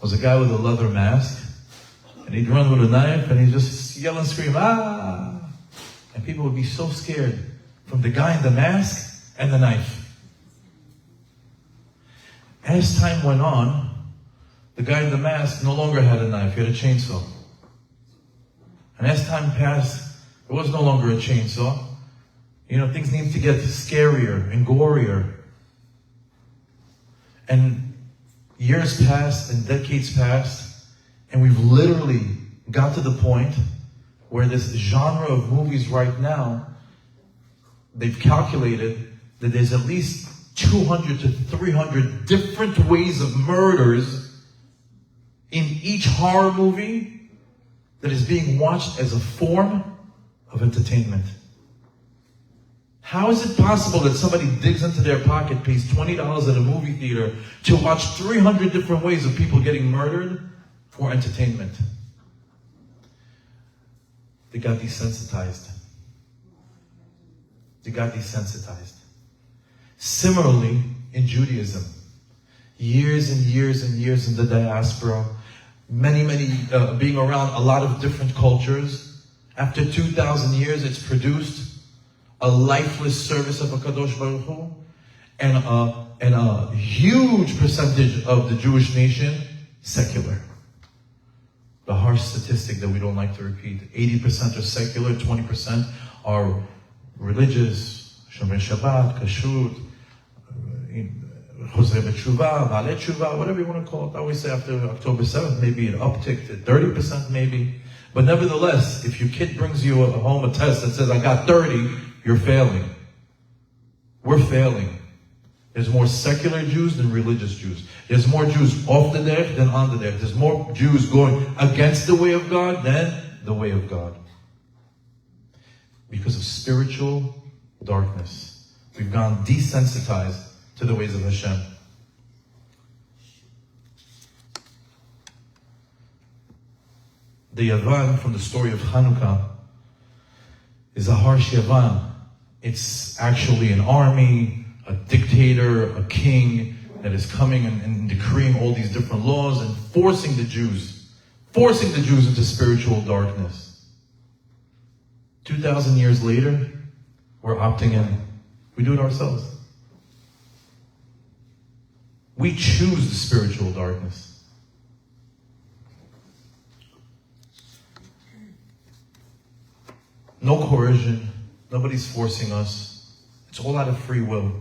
was a guy with a leather mask, and he'd run with a knife, and he'd just yell and scream, ah! And people would be so scared from the guy in the mask and the knife. As time went on, the guy in the mask no longer had a knife, he had a chainsaw. And as time passed, it was no longer a chainsaw. Things needed to get scarier and gorier. And years passed and decades passed, and we've literally got to the point where this genre of movies right now, they've calculated that there's at least 200 to 300 different ways of murders in each horror movie that is being watched as a form of entertainment. How is it possible that somebody digs into their pocket, pays $20 at a movie theater to watch 300 different ways of people getting murdered for entertainment? They got desensitized. Similarly, in Judaism, years and years and years in the diaspora, many being around a lot of different cultures, after 2,000 years, it's produced a lifeless service of HaKadosh Baruch Hu, and a huge percentage of the Jewish nation, secular. The harsh statistic that we don't like to repeat. 80% are secular, 20% are religious, Shomer Shabbat, Kashrut, Chosrei B'Tshuva, Baalei Tshuva, whatever you want to call it. I always say after October 7th, maybe an uptick to 30% maybe. But nevertheless, if your kid brings you home a test that says, I got 30, you're failing. We're failing. There's more secular Jews than religious Jews. There's more Jews off the derech than on the derech. There's more Jews going against the way of God than the way of God. Because of spiritual darkness. We've gone desensitized to the ways of Hashem. The Yavan from the story of Hanukkah is a harsh Yavan. It's actually an army, a dictator, a king that is coming and decreeing all these different laws and forcing the Jews into spiritual darkness. 2,000 years later, we're opting in. We do it ourselves. We choose the spiritual darkness. No coercion. Nobody's forcing us. It's all out of free will.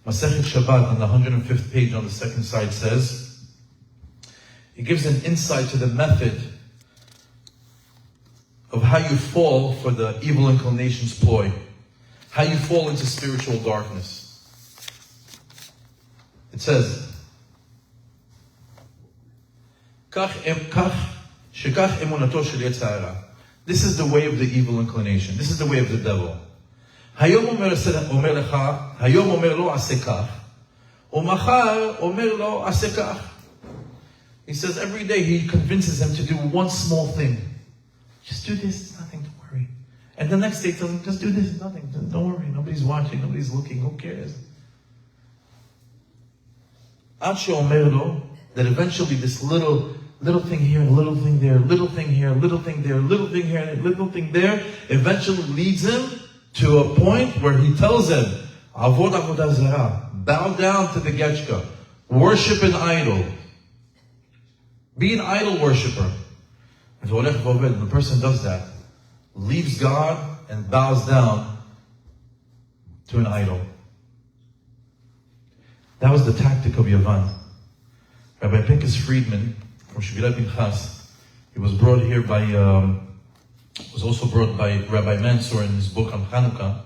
Masechet Shabbat on the 105th page on the second side says, it gives an insight to the method of how you fall for the evil inclination's ploy. How you fall into spiritual darkness. It says, this is the way of the evil inclination. This is the way of the devil. He says every day he convinces him to do one small thing. Just do this, it's nothing, don't worry. And the next day he tells him, just do this, it's nothing, don't worry, nobody's watching, nobody's looking, who cares? That eventually this little thing here, little thing there, little thing here, little thing there, little thing here, and little thing there, eventually leads him to a point where he tells him, Avod avodah zarah, bow down to the Getchka, worship an idol, be an idol worshiper. And the person does that, leaves God and bows down to an idol. That was the tactic of Yavan. Rabbi Pinchas Friedman from Shvirat Pinchas, he was brought here by, was also brought by Rabbi Mansour in his book on Hanukkah,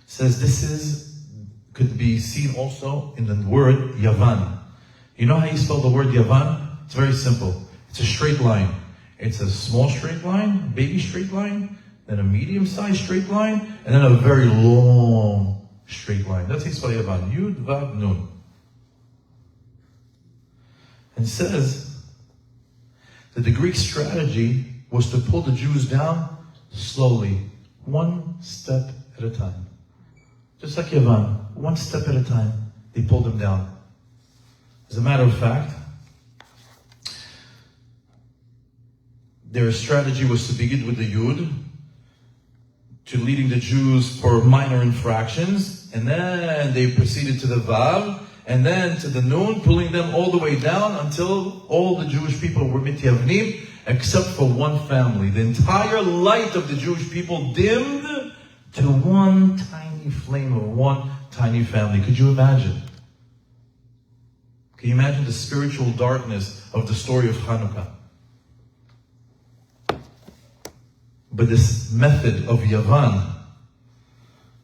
says could be seen also in the word Yavan. You know how you spell the word Yavan? It's very simple. It's a straight line. It's a small straight line, baby straight line, then a medium-sized straight line, and then a very long straight line. That's how you spell Yavan. Yud, Vav, Nun. And says that the Greek strategy was to pull the Jews down slowly, one step at a time. Just like Yavan, one step at a time, they pulled them down. As a matter of fact, their strategy was to begin with the Yud, to leading the Jews for minor infractions, and then they proceeded to the Vav, and then to the Nun, pulling them all the way down until all the Jewish people were mityavnim, except for one family. The entire light of the Jewish people dimmed to one tiny flame of one tiny family. Could you imagine? Can you imagine the spiritual darkness of the story of Hanukkah? But this method of Yavan,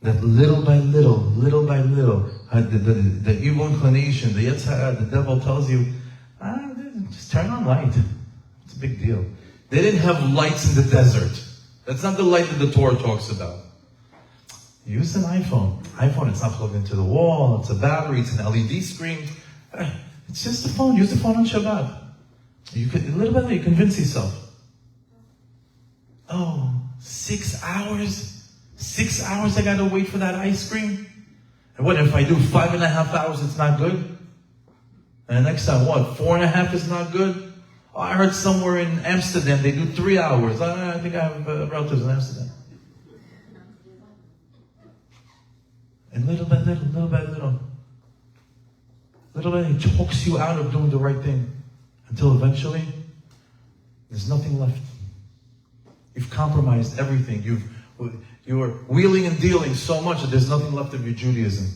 that little by little, the evil inclination, the Yetzirah, the devil tells you, just turn on light. It's a big deal. They didn't have lights in the desert. That's not the light that the Torah talks about. Use an iPhone. It's not plugged into the wall. It's a battery. It's an LED screen. It's just a phone. Use the phone on Shabbat. Little by little, you convince yourself. Oh, 6 hours? 6 hours I gotta wait for that ice cream? And what if I do 5.5 hours, it's not good? And the next time, 4.5 is not good? Oh, I heard somewhere in Amsterdam they do 3 hours. I think I have relatives in Amsterdam. And little by little, it talks you out of doing the right thing. Until eventually, there's nothing left. You've compromised everything. You're wheeling and dealing so much that there's nothing left of your Judaism.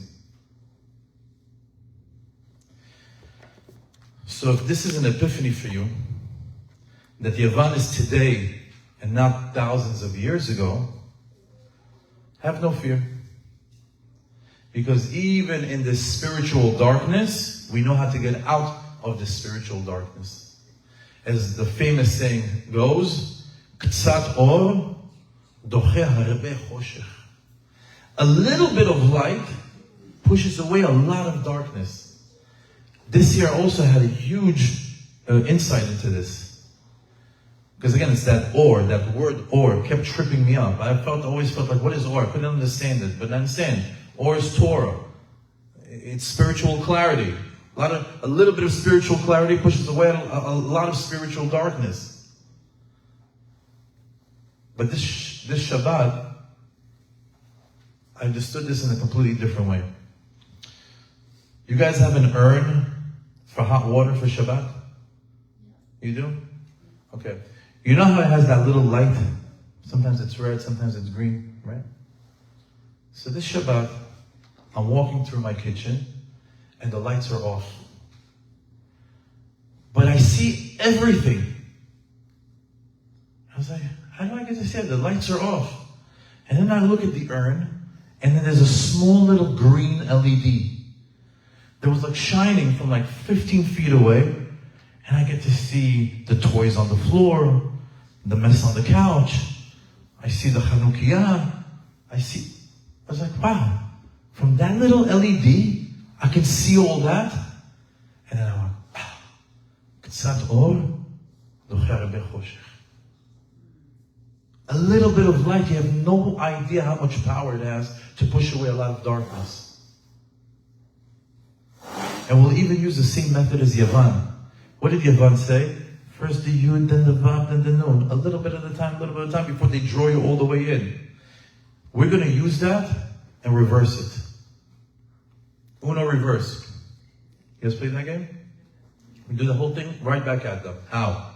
So if this is an epiphany for you, that Yavan is today and not thousands of years ago, have no fear. Because even in this spiritual darkness, we know how to get out of this spiritual darkness. As the famous saying goes, "Ktsat or doche harbe choshech." A little bit of light pushes away a lot of darkness. This year I also had a huge insight into this. Because again, it's that or, that word or kept tripping me up. I always felt like, what is or? I couldn't understand it, but I understand. Or is Torah. It's spiritual clarity. A little bit of spiritual clarity pushes away a lot of spiritual darkness. But this Shabbat, I understood this in a completely different way. You guys have an urn for hot water for Shabbat? You do? Okay. You know how it has that little light? Sometimes it's red, sometimes it's green, right? So this Shabbat, I'm walking through my kitchen and the lights are off. But I see everything. I was like, how do I get to see it? The lights are off. And then I look at the urn and then there's a small little green LED. That was like shining from like 15 feet away. And I get to see the toys on the floor, the mess on the couch. I see the Chanukiah. I was like, wow, from that little LED, I can see all that. And then I went, Ktsat or doche harbe choshech. A little bit of light, you have no idea how much power it has to push away a lot of darkness. And we'll even use the same method as Yavan. What did Yavan say? First the Yud, then the Vav, then the Nun. A little bit at a time, before they draw you all the way in. We're going to use that and reverse it. Uno reverse. You guys play that game? We do the whole thing right back at them. How?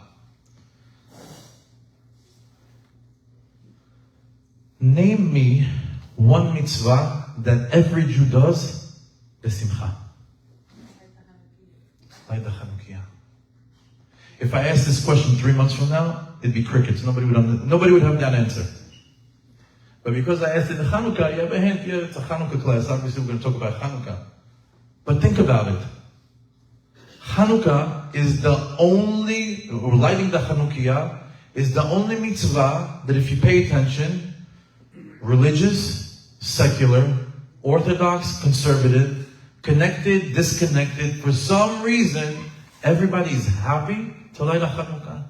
Name me one mitzvah that every Jew does besimcha. Like the Chanukiah. If I asked this question 3 months from now, it'd be crickets. Nobody would have that answer. But because I asked it in Chanukah, you have a hint. Yeah, it's a Chanukah class. Obviously, we're going to talk about Chanukah. But think about it. Chanukah is or lighting the Chanukiah is the only mitzvah that if you pay attention, religious, secular, orthodox, conservative, connected, disconnected, for some reason, everybody's happy to light a Chanukiah.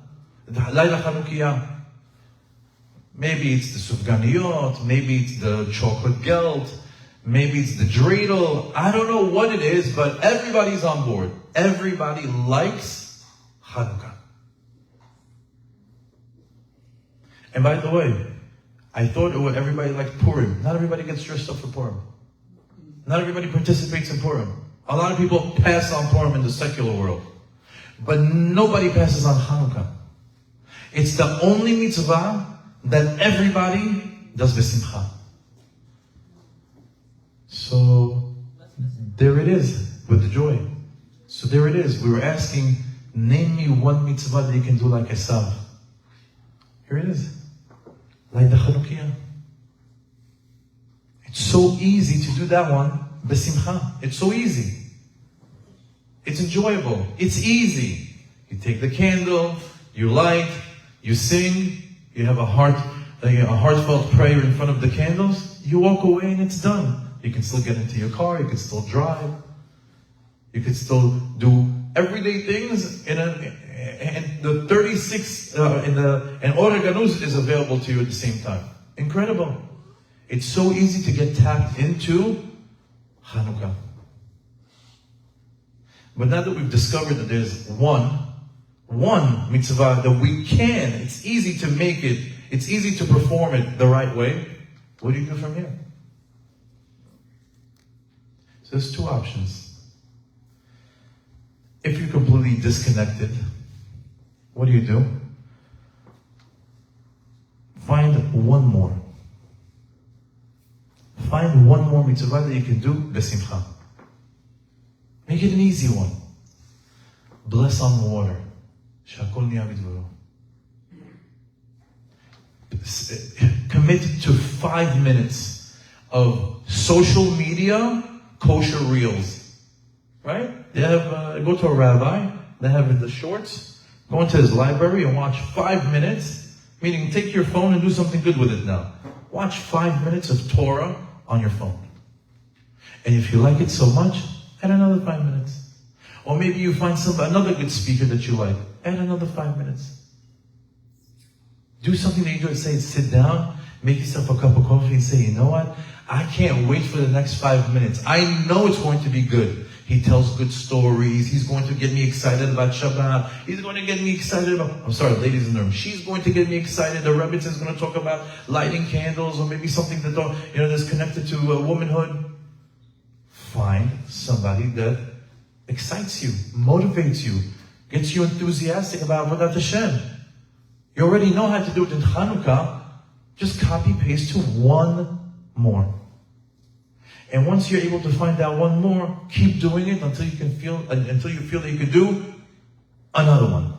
Maybe it's the sufganiyot, maybe it's the chocolate gelt, maybe it's the dreidel. I don't know what it is, but everybody's on board. Everybody likes Hanukkah. And by the way, I thought everybody liked Purim. Not everybody gets dressed up for Purim. Not everybody participates in Purim. A lot of people pass on Purim in the secular world. But nobody passes on Hanukkah. It's the only mitzvah that everybody does besimcha. So, there it is, with the joy. So there it is. We were asking, name me one mitzvah that you can do like Esav. Here it is. Like the Chanukiah. It's so easy to do that one, besimcha. It's so easy. It's enjoyable. It's easy. You take the candle, you light, you sing, you have a heartfelt prayer in front of the candles, you walk away and it's done. You can still get into your car, you can still drive, you can still do everyday things and the 36 and Oreganus is available to you at the same time. Incredible. It's so easy to get tapped into Hanukkah. But now that we've discovered that there's one mitzvah that we can, it's easy to make it, it's easy to perform it the right way, what do you do from here? So there's two options. If you're completely disconnected, what do? Find one more. Find one more mitzvah that you can do besimcha. Make it an easy one. bless on water. Shakol niya bidvaro. Commit to 5 minutes of social media, kosher reels. Right? They have, go to a rabbi, they have the shorts, go into his library and watch 5 minutes, meaning take your phone and do something good with it now. Watch 5 minutes of Torah on your phone. And if you like it so much, add another 5 minutes. Or maybe you find another good speaker that you like, add another 5 minutes. Do something that you enjoy. Say, sit down, make yourself a cup of coffee and say, you know what? I can't wait for the next 5 minutes. I know it's going to be good. He tells good stories. He's going to get me excited about Shabbat. He's going to get me excited about, I'm sorry, ladies in the room. She's going to get me excited. The Rebbe is going to talk about lighting candles or maybe something that that's connected to womanhood. Find somebody that excites you, motivates you, gets you enthusiastic about Avodat Hashem. You already know how to do it in Hanukkah. Just copy paste to one more. And once you're able to find out one more, keep doing it until you feel that you can do another one.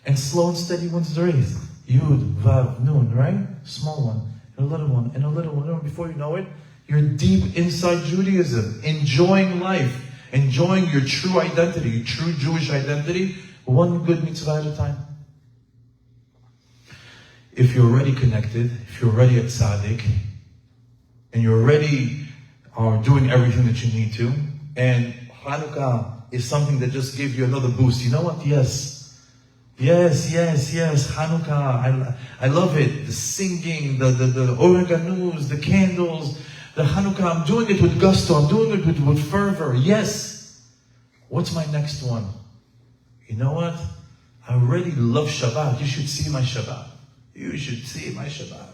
And slow and steady wins the race. Yud, Vav, Nun, right? Small one, and a little one, and a little one. And before you know it, you're deep inside Judaism, enjoying life, enjoying your true identity, your true Jewish identity, one good mitzvah at a time. If you're already connected, if you're already at Tzaddik, and you already are doing everything that you need to, and Hanukkah is something that just gave you another boost. You know what? Yes, Hanukkah. I love it. The singing, the oreganus, the candles, the Hanukkah. I'm doing it with gusto. I'm doing it with fervor. Yes. What's my next one? You know what? I already love Shabbat. You should see my Shabbat. You should see my Shabbat.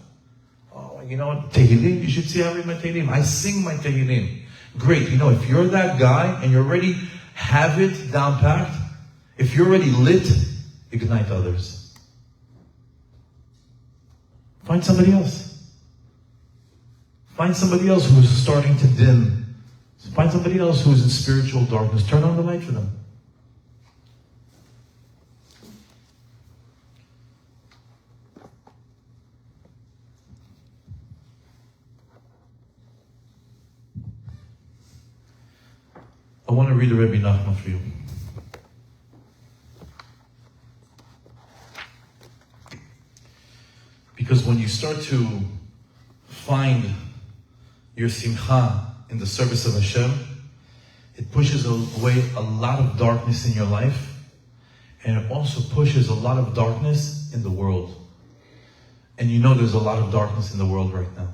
Oh, you know what? Tehillim, you should see how I read my Tehillim. I sing my Tehillim. Great. You know, if you're that guy and you already have it down packed, if you're already lit, ignite others. Find somebody else. Find somebody else who's starting to dim. Find somebody else who's in spiritual darkness. Turn on the light for them. I want to read the Rebbe Nachman for you. Because when you start to find your simcha in the service of Hashem, it pushes away a lot of darkness in your life, and it also pushes a lot of darkness in the world. And you know there's a lot of darkness in the world right now.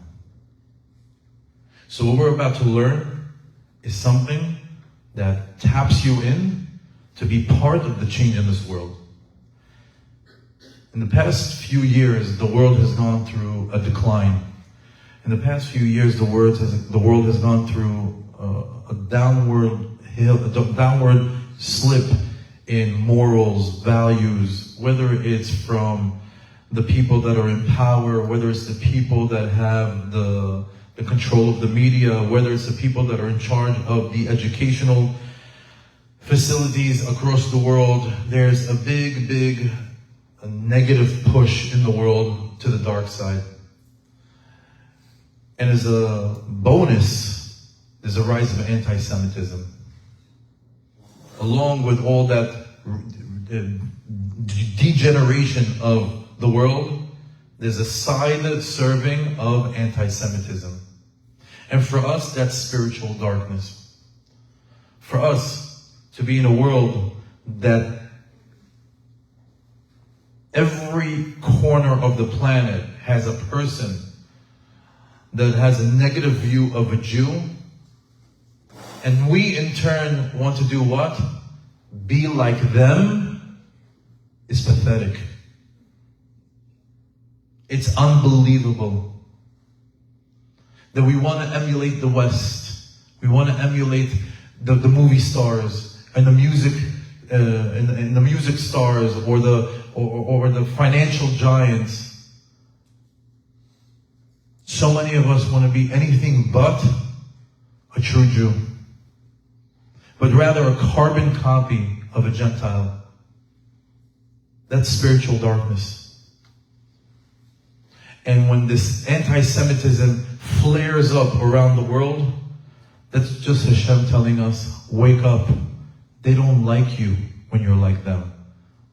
So what we're about to learn is something that taps you in to be part of the change in this world. In the past few years, the world has gone through a decline. In the past few years, the world has gone through a downward slip in morals, values, whether it's from the people that are in power, whether it's the people that have the control of the media, whether it's the people that are in charge of the educational facilities across the world. There's a big negative push in the world to the dark side. And as a bonus, there's a rise of anti-Semitism. Along with all that degeneration of the world, there's a side serving of anti-Semitism. And for us, that's spiritual darkness. For us to be in a world that every corner of the planet has a person that has a negative view of a Jew, and we in turn want to do what? Be like them, is pathetic. It's unbelievable that we want to emulate the West. We want to emulate the movie stars and the music and the music stars or the financial giants. So many of us want to be anything but a true Jew, but rather a carbon copy of a Gentile. That's spiritual darkness. And when this anti-Semitism flares up around the world, that's just Hashem telling us, wake up. They don't like you when you're like them.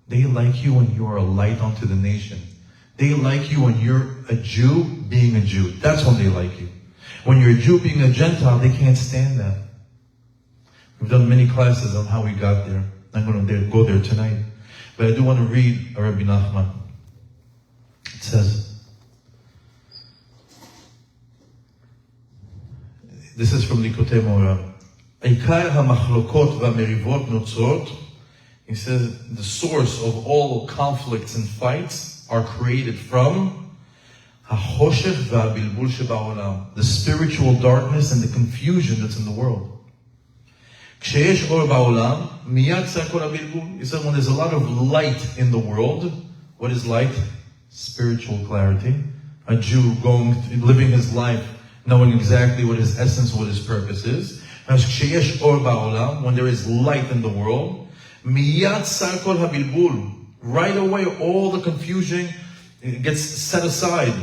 They like you when you are a light unto the nation. They like you when you're a Jew being a Jew. That's when they like you. When you're a Jew being a Gentile, they can't stand that. We've done many classes on how we got there. I'm going to go there tonight. But I do want to read Rabbi Nachman. It says, this is from Likutei Moharan. עיקר המחלוקות והמריבות נוצרות. He says, the source of all conflicts and fights are created from החושך והבלבול שבעולם, the spiritual darkness and the confusion that's in the world. כשיש אור בעולם, מיד צר כל הבלבול. He said, when there's a lot of light in the world, what is light? Spiritual clarity. A Jew living his life, knowing exactly what his essence, what his purpose is. כשיש אור בעולם, when there is light in the world, מיד צר כל הבלבול. Right away, all the confusion gets set aside.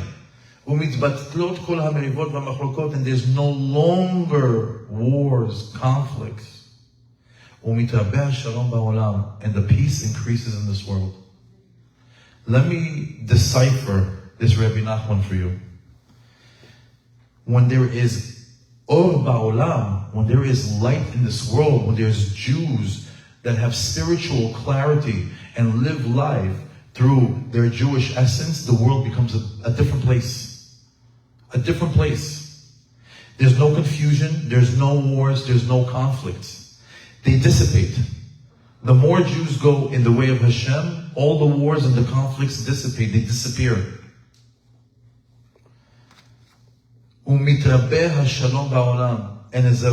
ומתבטלות כל המריבות והמחלוקות, and there's no longer wars, conflicts. ומתרבה השלום בעולם, and the peace increases in this world. Let me decipher this Rabbi Nachman for you. When there is or ba'olam, when there is light in this world, when there's Jews that have spiritual clarity and live life through their Jewish essence, the world becomes a different place. A different place. There's no confusion, there's no wars, there's no conflicts. They dissipate. The more Jews go in the way of Hashem, all the wars and the conflicts dissipate, they disappear. ומתרבה השלום בעולם, and as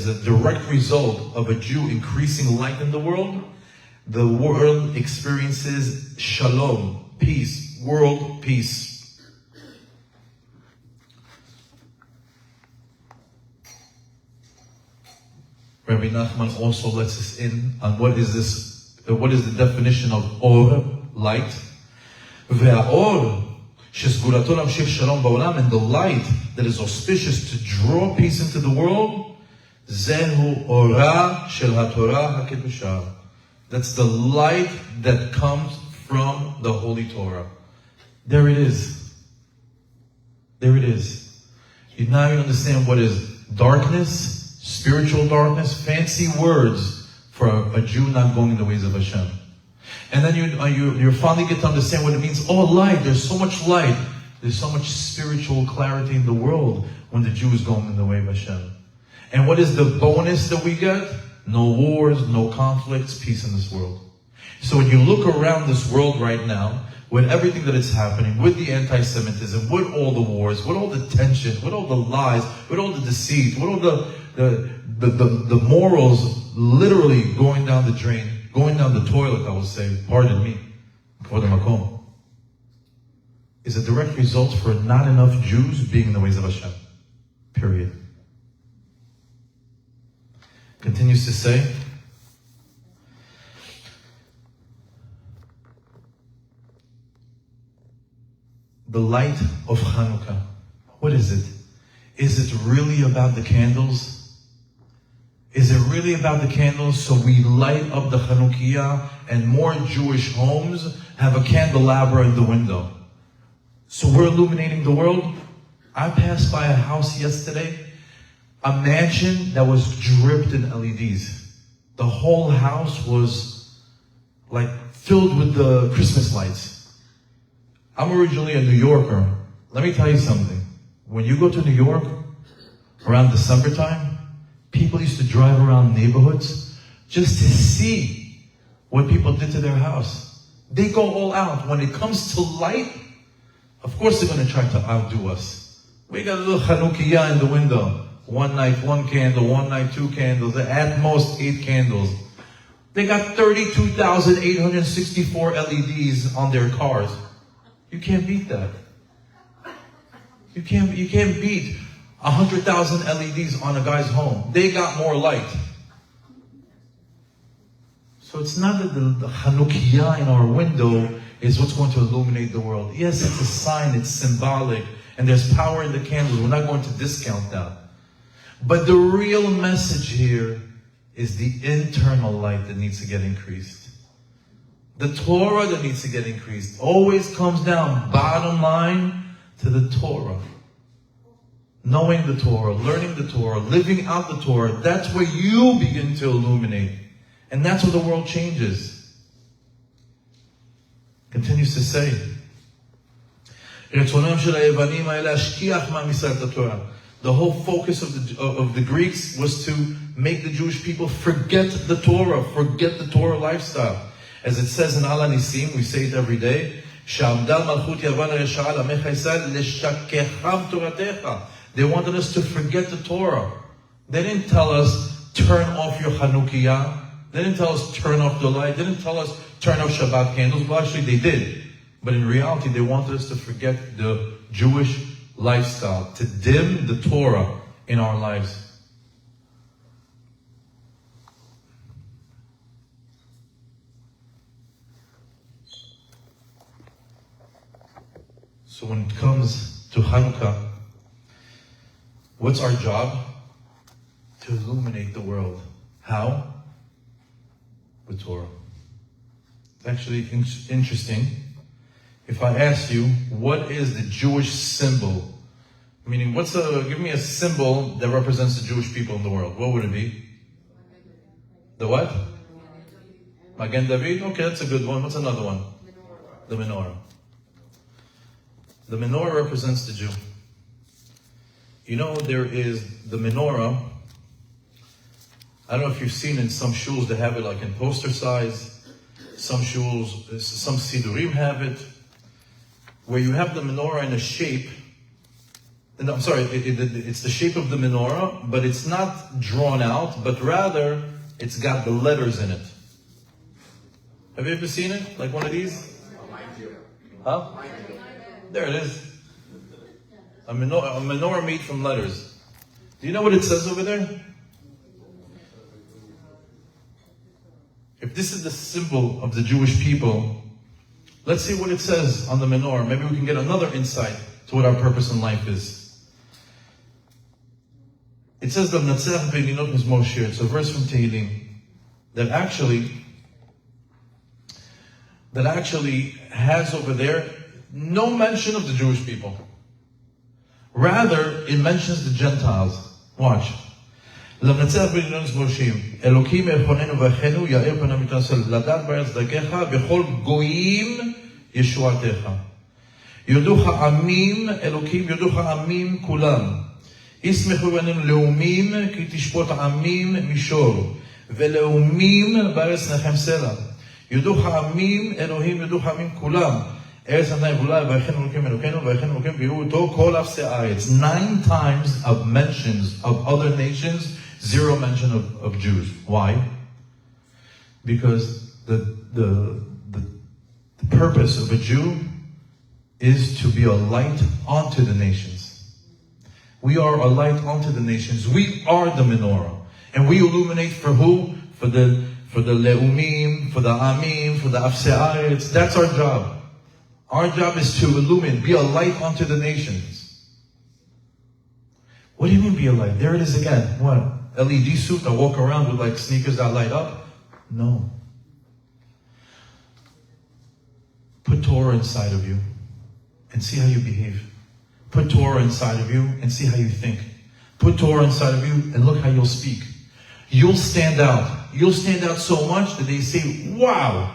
a direct result of a Jew increasing light in the world experiences shalom, peace, world peace. Rabbi Nachman also lets us in on what is the definition of or, light. והאור שסגולתו להמשיך שלום בעולם, and the light that is auspicious to draw peace into the world, זהו אורה של התורה הקדושה. That's the light that comes from the Holy Torah. There it is. There it is. Now you understand what is darkness, spiritual darkness, fancy words for a Jew not going in the ways of Hashem. And then you finally get to understand what it means. Oh, light, there's so much light. There's so much spiritual clarity in the world when the Jew is going in the way of Hashem. And what is the bonus that we get? No wars, no conflicts, peace in this world. So when you look around this world right now, with everything that is happening, with the anti-Semitism, with all the wars, with all the tension, with all the lies, with all the deceit, with all the morals literally going down the drain, going down the toilet, I would say, pardon me, for the makom, is a direct result for not enough Jews being in the ways of Hashem. Period. Continues to say, the light of Hanukkah. What is it? Is it really about the candles? Is it really about the candles? So we light up the Chanukiah and more Jewish homes have a candelabra in the window. So we're illuminating the world. I passed by a house yesterday, a mansion that was dripped in LEDs. The whole house was like filled with the Christmas lights. I'm originally a New Yorker. Let me tell you something. When you go to New York around December time, people used to drive around neighborhoods just to see what people did to their house. They go all out. When it comes to light, of course they're going to try to outdo us. We got a little Chanukiah in the window. One night, one candle. One night, two candles. At most, 8 candles. They got 32,864 LEDs on their cars. You can't beat that. You can't beat 100,000 LEDs on a guy's home. They got more light. So So it's not that the Chanukiah in our window is what's going to illuminate the world. Yes, it's a sign, it's symbolic, and there's power in the candles. We're not going to discount that. But the real message here is the internal light that needs to get increased. The Torah that needs to get increased always comes down, bottom line, to the Torah. Knowing the Torah, learning the Torah, living out the Torah, that's where you begin to illuminate. And that's where the world changes. Continues to say, the whole focus of the Greeks was to make the Jewish people forget the Torah lifestyle. As it says in Al Nisim, we say it every day, they wanted us to forget the Torah. They didn't tell us, turn off your Chanukiah. They didn't tell us, turn off the light. They didn't tell us, turn off Shabbat candles. Well, actually, they did. But in reality, they wanted us to forget the Jewish lifestyle, to dim the Torah in our lives. So when it comes to Hanukkah, what's our job? To illuminate the world. How? With Torah. It's actually interesting. If I ask you, what is the Jewish symbol? Meaning, give me a symbol that represents the Jewish people in the world. What would it be? The what? Magen David? Okay, that's a good one. What's another one? The menorah. The menorah represents the Jew. You know, there is the menorah. I don't know if you've seen in some shuls they have it like in poster size. Some shuls, some sidurim have it, where you have the menorah in a shape. And I'm sorry, it's the shape of the menorah, but it's not drawn out, but rather it's got the letters in it. Have you ever seen it? Like one of these? Huh? There it is. A menorah made from letters. Do you know what it says over there? If this is the symbol of the Jewish people, let's see what it says on the menorah. Maybe we can get another insight to what our purpose in life is. It says the Natzach Be'inot Mizmor. It's a verse from Tehillim that actually has over there no mention of the Jewish people. Rather, it mentions the Gentiles. Watch. למנצח בניון זמושים, אלוקים יחוננו ואחינו, יאיר פניו מתנצל, לדעת בארץ דרכך, בכל גויים ישועתך. יודוך עמים, אלוקים יודוך עמים כולם. ישמחו בנינו לאומים, כי תשפוט עמים מישור, ולאומים בארץ נחם סלע. יודוך עמים, אלוהים יודוך עמים כולם. ארץ נתנה יבולה, ואחינו אלוקים אלוקינו, ואחינו אלוקים ויראו אותו כל אפסי הארץ. 9 times of mentions of other nations, 0 mention of Jews. Why? Because the purpose of a Jew is to be a light onto the nations. We are a light onto the nations. We are the menorah. And we illuminate for who? For the leumim, for the amim, for the afsei haaretz. That's our job. Our job is to illuminate, be a light onto the nations. What do you mean be a light? There it is again. What? LED suit, I walk around with like sneakers that light up? No. Put Torah inside of you and see how you behave. Put Torah inside of you and see how you think. Put Torah inside of you and look how you'll speak. You'll stand out. You'll stand out so much that they say, wow,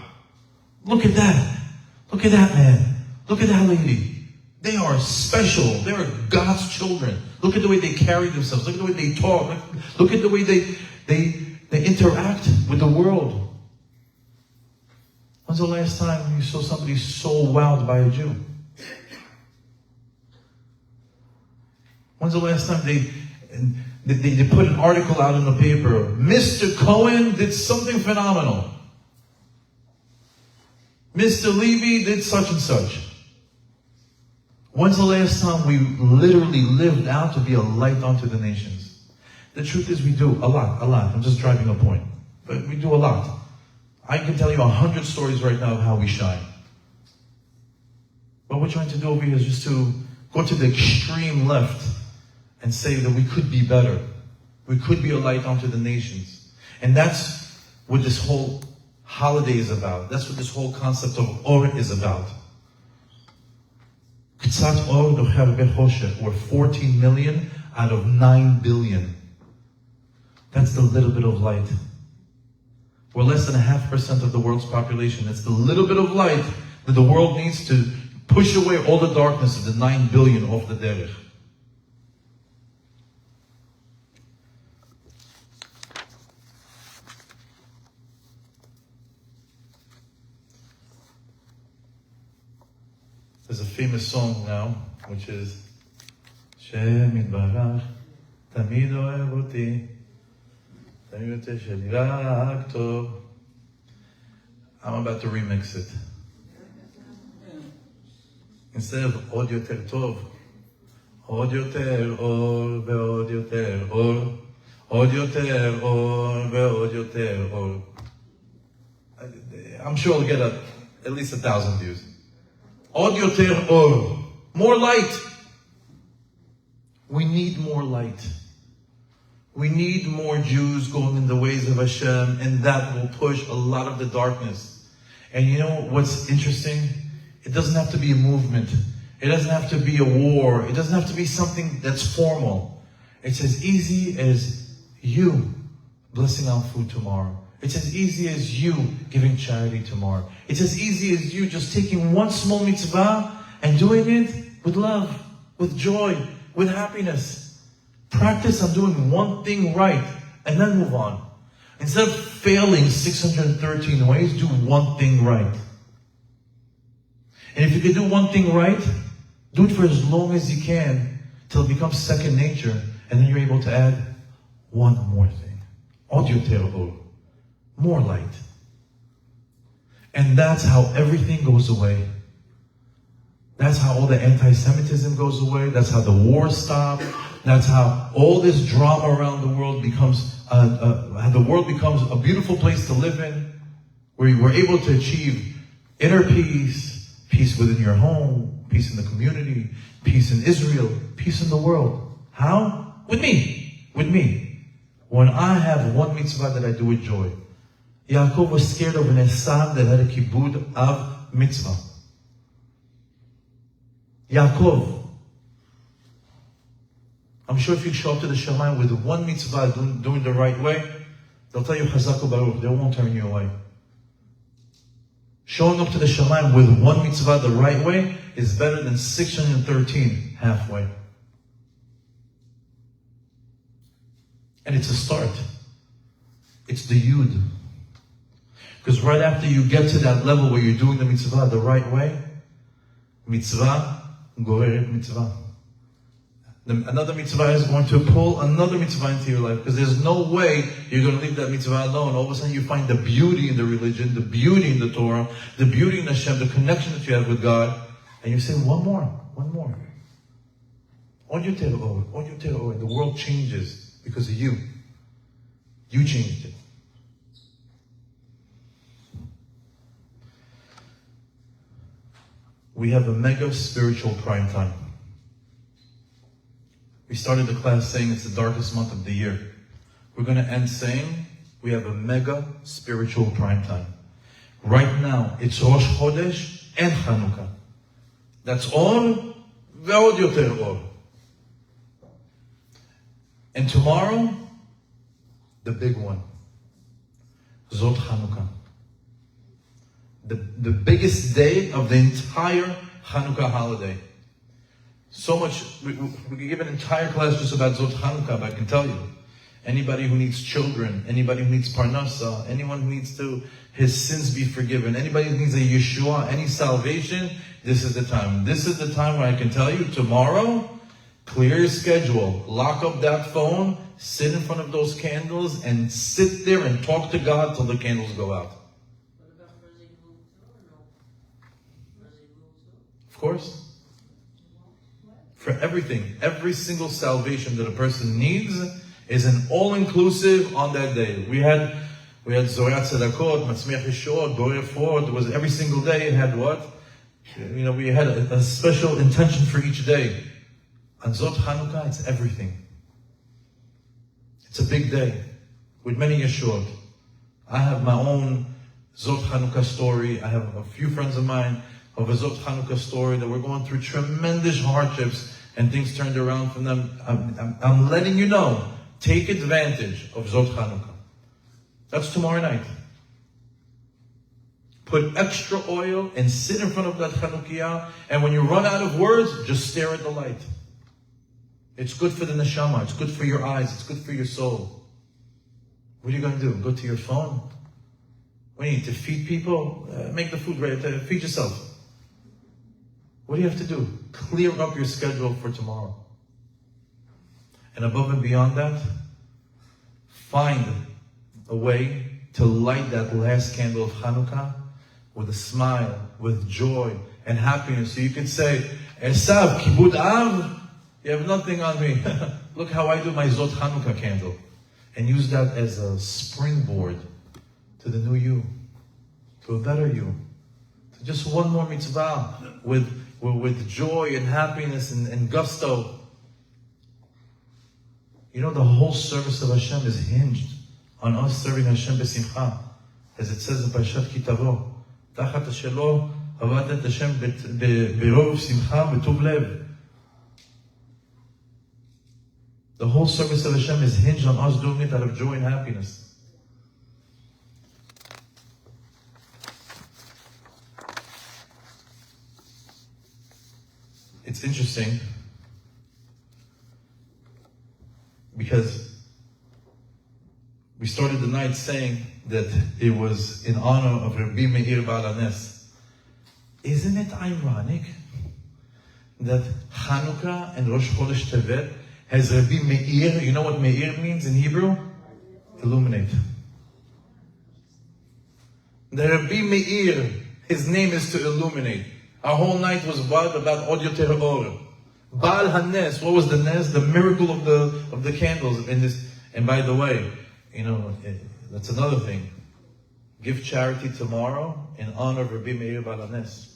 look at that. Look at that man. Look at that lady. They are special. They are God's children. Look at the way they carry themselves. Look at the way they talk. Look at the way they interact with the world. When's the last time you saw somebody so wowed by a Jew? When's the last time they put an article out in the paper? Mr. Cohen did something phenomenal. Mr. Levy did such and such. When's the last time we literally lived out to be a light unto the nations? The truth is we do a lot. I'm just driving a point. But we do a lot. I can tell you 100 stories right now of how we shine. What we're trying to do over here is just to go to the extreme left and say that we could be better. We could be a light unto the nations. And that's what this whole holiday is about. That's what this whole concept of Or is about. K'tzat Or docher harbe choshech. We're 14 million out of 9 billion. That's the little bit of light. We're less than 0.5% of the world's population. It's the little bit of light that the world needs to push away all the darkness of the 9 billion off the derech. There's a famous song now, which is Shem Yitbarach Tamid Ohev Oti Tamid Oti Sheli Rak Tov. I'm about to remix it. Instead of Od Yoter Tov, Od Yoter Or Ve'od Yoter Or, Od Yoter Or Ve'od Yoter Or. I'm sure I'll get at least 1,000 views. Od Yoter Or. More light. We need more light. We need more Jews going in the ways of Hashem, and that will push a lot of the darkness. And you know what's interesting? It doesn't have to be a movement. It doesn't have to be a war. It doesn't have to be something that's formal. It's as easy as you blessing out food tomorrow. It's as easy as you giving charity tomorrow. It's as easy as you just taking one small mitzvah and doing it with love, with joy, with happiness. Practice on doing one thing right and then move on. Instead of failing 613 ways, do one thing right. And if you can do one thing right, do it for as long as you can till it becomes second nature, and then you're able to add one more thing. Od Yoter Or. More light. And that's how everything goes away. That's how all the anti-Semitism goes away. That's how the war stops. That's how all this drama around the world becomes, the world becomes a beautiful place to live in, where we're able to achieve inner peace, peace within your home, peace in the community, peace in Israel, peace in the world. How? With me. With me. When I have one mitzvah that I do with joy. Yaakov was scared of an Esav that had a kibud of mitzvah. Yaakov. I'm sure if you show up to the Shamayim with one mitzvah doing the right way, they'll tell you Chazak Baruch. They won't turn you away. Showing up to the Shamayim with one mitzvah the right way is better than 613 halfway. And it's a start. It's the Yud. Because right after you get to that level where you're doing the mitzvah the right way, mitzvah goreret mitzvah. Another mitzvah is going to pull another mitzvah into your life, because there's no way you're going to leave that mitzvah alone. All of a sudden you find the beauty in the religion, the beauty in the Torah, the beauty in Hashem, the connection that you have with God, and you say, one more. Od Yoter Or. The world changes because of you. You changed it. We have a mega spiritual prime time. We started the class saying it's the darkest month of the year. We're going to end saying we have a mega spiritual prime time. Right now, it's Rosh Chodesh and Chanukah. That's Or ve'od Yoter Or. And tomorrow, the big one. Zot Chanukah. The biggest day of the entire Chanukah holiday. So much, we could give an entire class just about Zot Chanukah, but I can tell you, anybody who needs children, anybody who needs parnasa, anyone who needs to his sins be forgiven, anybody who needs a Yeshua, any salvation, this is the time. This is the time where I can tell you, tomorrow, clear your schedule, lock up that phone, sit in front of those candles, and sit there and talk to God till the candles go out. Of course. For everything, every single salvation that a person needs is an all-inclusive on that day. We had We had Zorat Tzedakot, Matzmiach Yeshua, Borei Ford. It was every single day. It had what? You know, we had a special intention for each day. On Zot Chanukah, it's everything. It's a big day with many Yeshua. I have my own Zot Chanukah story. I have a few friends of mine of a Zot Chanukah story that were going through tremendous hardships and things turned around from them. I'm letting you know, take advantage of Zot Chanukah. That's tomorrow night. Put extra oil and sit in front of that Chanukiah, and when you run out of words, just stare at the light. It's good for the neshama, it's good for your eyes, it's good for your soul. What are you going to do? Go to your phone? What do you need to feed people? Make the food ready, feed yourself. What do you have to do? Clear up your schedule for tomorrow. And above and beyond that, find a way to light that last candle of Hanukkah with a smile, with joy and happiness. So you can say, Esav, Kibud Av, you have nothing on me. Look how I do my Zot Hanukkah candle. And use that as a springboard to the new you, to a better you, to just one more mitzvah with joy and happiness and gusto. You know, the whole service of Hashem is hinged on us serving Hashem b'simcha. As it says in Parashat Kitavo, Tachat Shelo Avadat Hashem b'rov simcha b'tuv lev. The whole service of Hashem is hinged on us doing it out of joy and happiness. It's interesting because we started the night saying that it was in honor of Rabbi Meir Baal HaNes. Isn't it ironic that Hanukkah and Rosh Chodesh Tevet has Rabbi Meir? You know what Meir means in Hebrew? Illuminate. The Rabbi Meir, his name is to illuminate. Our whole night was about Yoter Or. Baal HaNes, what was the Nes? The miracle of the candles in this. And by the way, you know, that's another thing. Give charity tomorrow in honor of Rabbi Meir Baal HaNes.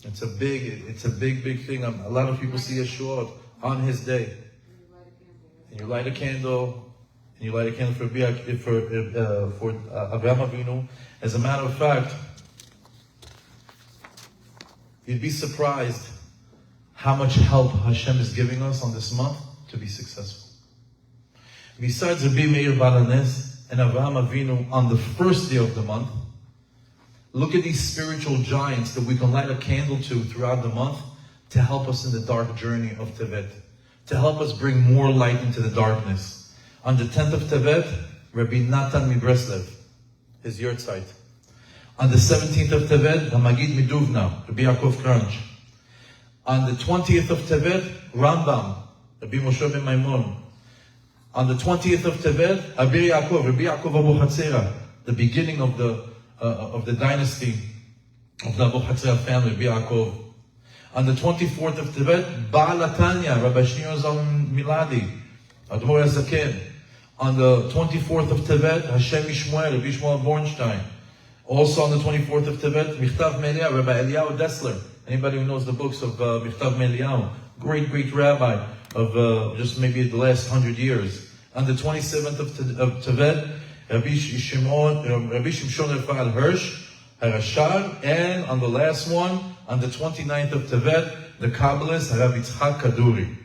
It's a big thing. A lot of people see Yeshua on his day. And you light a candle, and you light a candle for Avraham Avinu. As a matter of fact, you'd be surprised how much help Hashem is giving us on this month to be successful. Besides Rabbi Meir Baal HaNes and Avraham Avinu on the first day of the month, look at these spiritual giants that we can light a candle to throughout the month to help us in the dark journey of Tevet, to help us bring more light into the darkness. On the 10th of Tevet, Rabbi Natan Mibreslev, his Yurtzeit. On the 17th of Tevet, Hamagid Miduvna, Rabbi Yaakov Kranch. On the 20th of Tevet, Rambam, Rabbi Moshe ben Maimon. On the 20th of Tevet, Rabbi Yaakov Abu Hatzera, the beginning of the dynasty of the Abu Hatzera family, Rabbi Yaakov. On the 24th of Tevet, Baal HaTanya, Rabbi Shneur Zalman Miladi, Admor HaZaken. On the 24th of Tevet, Hashem Yishmael, Rabbi Shmuel Bornstein. Also on the 24th of Tevet, Michtav Me'Eliyahu, Rabbi Eliyahu Dessler. Anybody who knows the books of Michtav Me'Eliyahu, great rabbi of just maybe the last 100 years. On the 27th of Tevet, Rabbi Shimshon Raphael Hirsch, Harashar, and on the last one, on the 29th of Tevet, the Kabbalist, Rabbi Yitzchak Kaduri.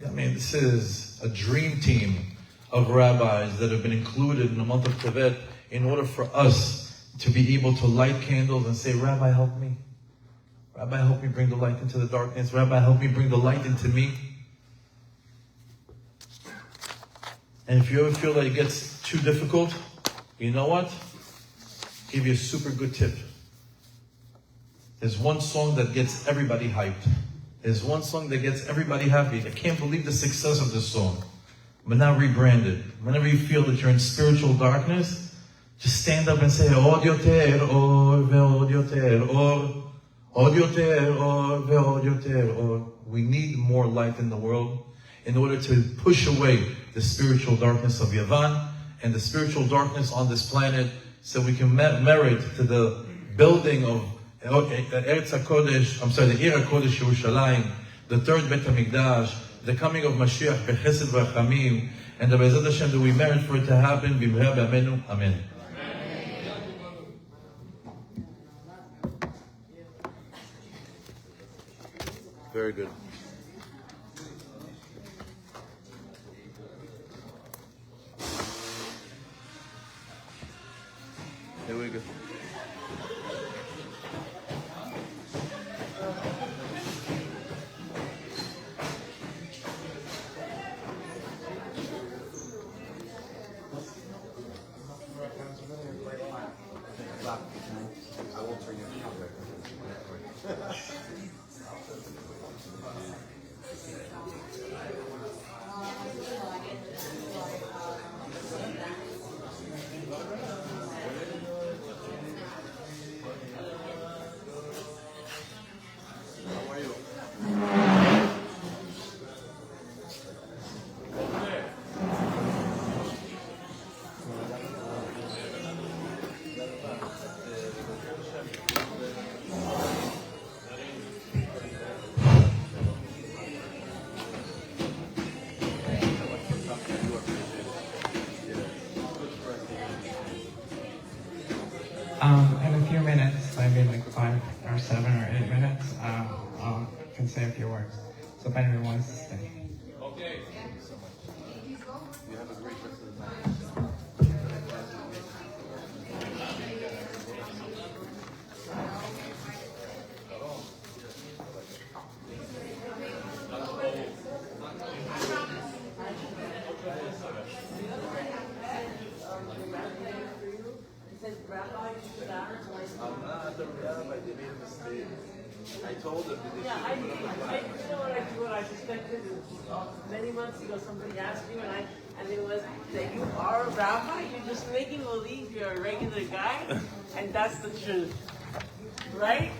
I mean, this is a dream team of rabbis that have been included in the month of Tevet in order for us to be able to light candles and say, Rabbi, help me. Rabbi, help me bring the light into the darkness. Rabbi, help me bring the light into me. And if you ever feel that it gets too difficult, you know what? I'll give you a super good tip. There's one song that gets everybody hyped. There's one song that gets everybody happy. I can't believe the success of this song. But now rebranded. Whenever you feel that you're in spiritual darkness, just stand up and say, Od Yoter, Or, Ve'od Yoter, Or, Od Yoter, Or, Ve'od Yoter, Or. We need more light in the world in order to push away the spiritual darkness of Yavan and the spiritual darkness on this planet, so we can merit to the building of Eretz HaKodesh, the Ir HaKodesh Yerushalayim, the third Bet HaMikdash, the coming of Mashiach, Bechesed V'Rachamim, and the Be'ezrat Hashem that we merit for it to happen. B'mehera b'Yameinu. Amen. Very good. Here we go.
I won't turn you on.
In a few minutes, maybe like 5 or 7 or 8 minutes, can say a few words. So if anyone wants to stay.
Okay. Thank you so much. You have a great rest of the night. I'm not the rabbi, they made a mistake. I told them that they
Yeah, I did. You know what I suspected is many months ago somebody asked you and it was that you are a rabbi, you're just making believe you're a regular guy, and that's the truth. Right?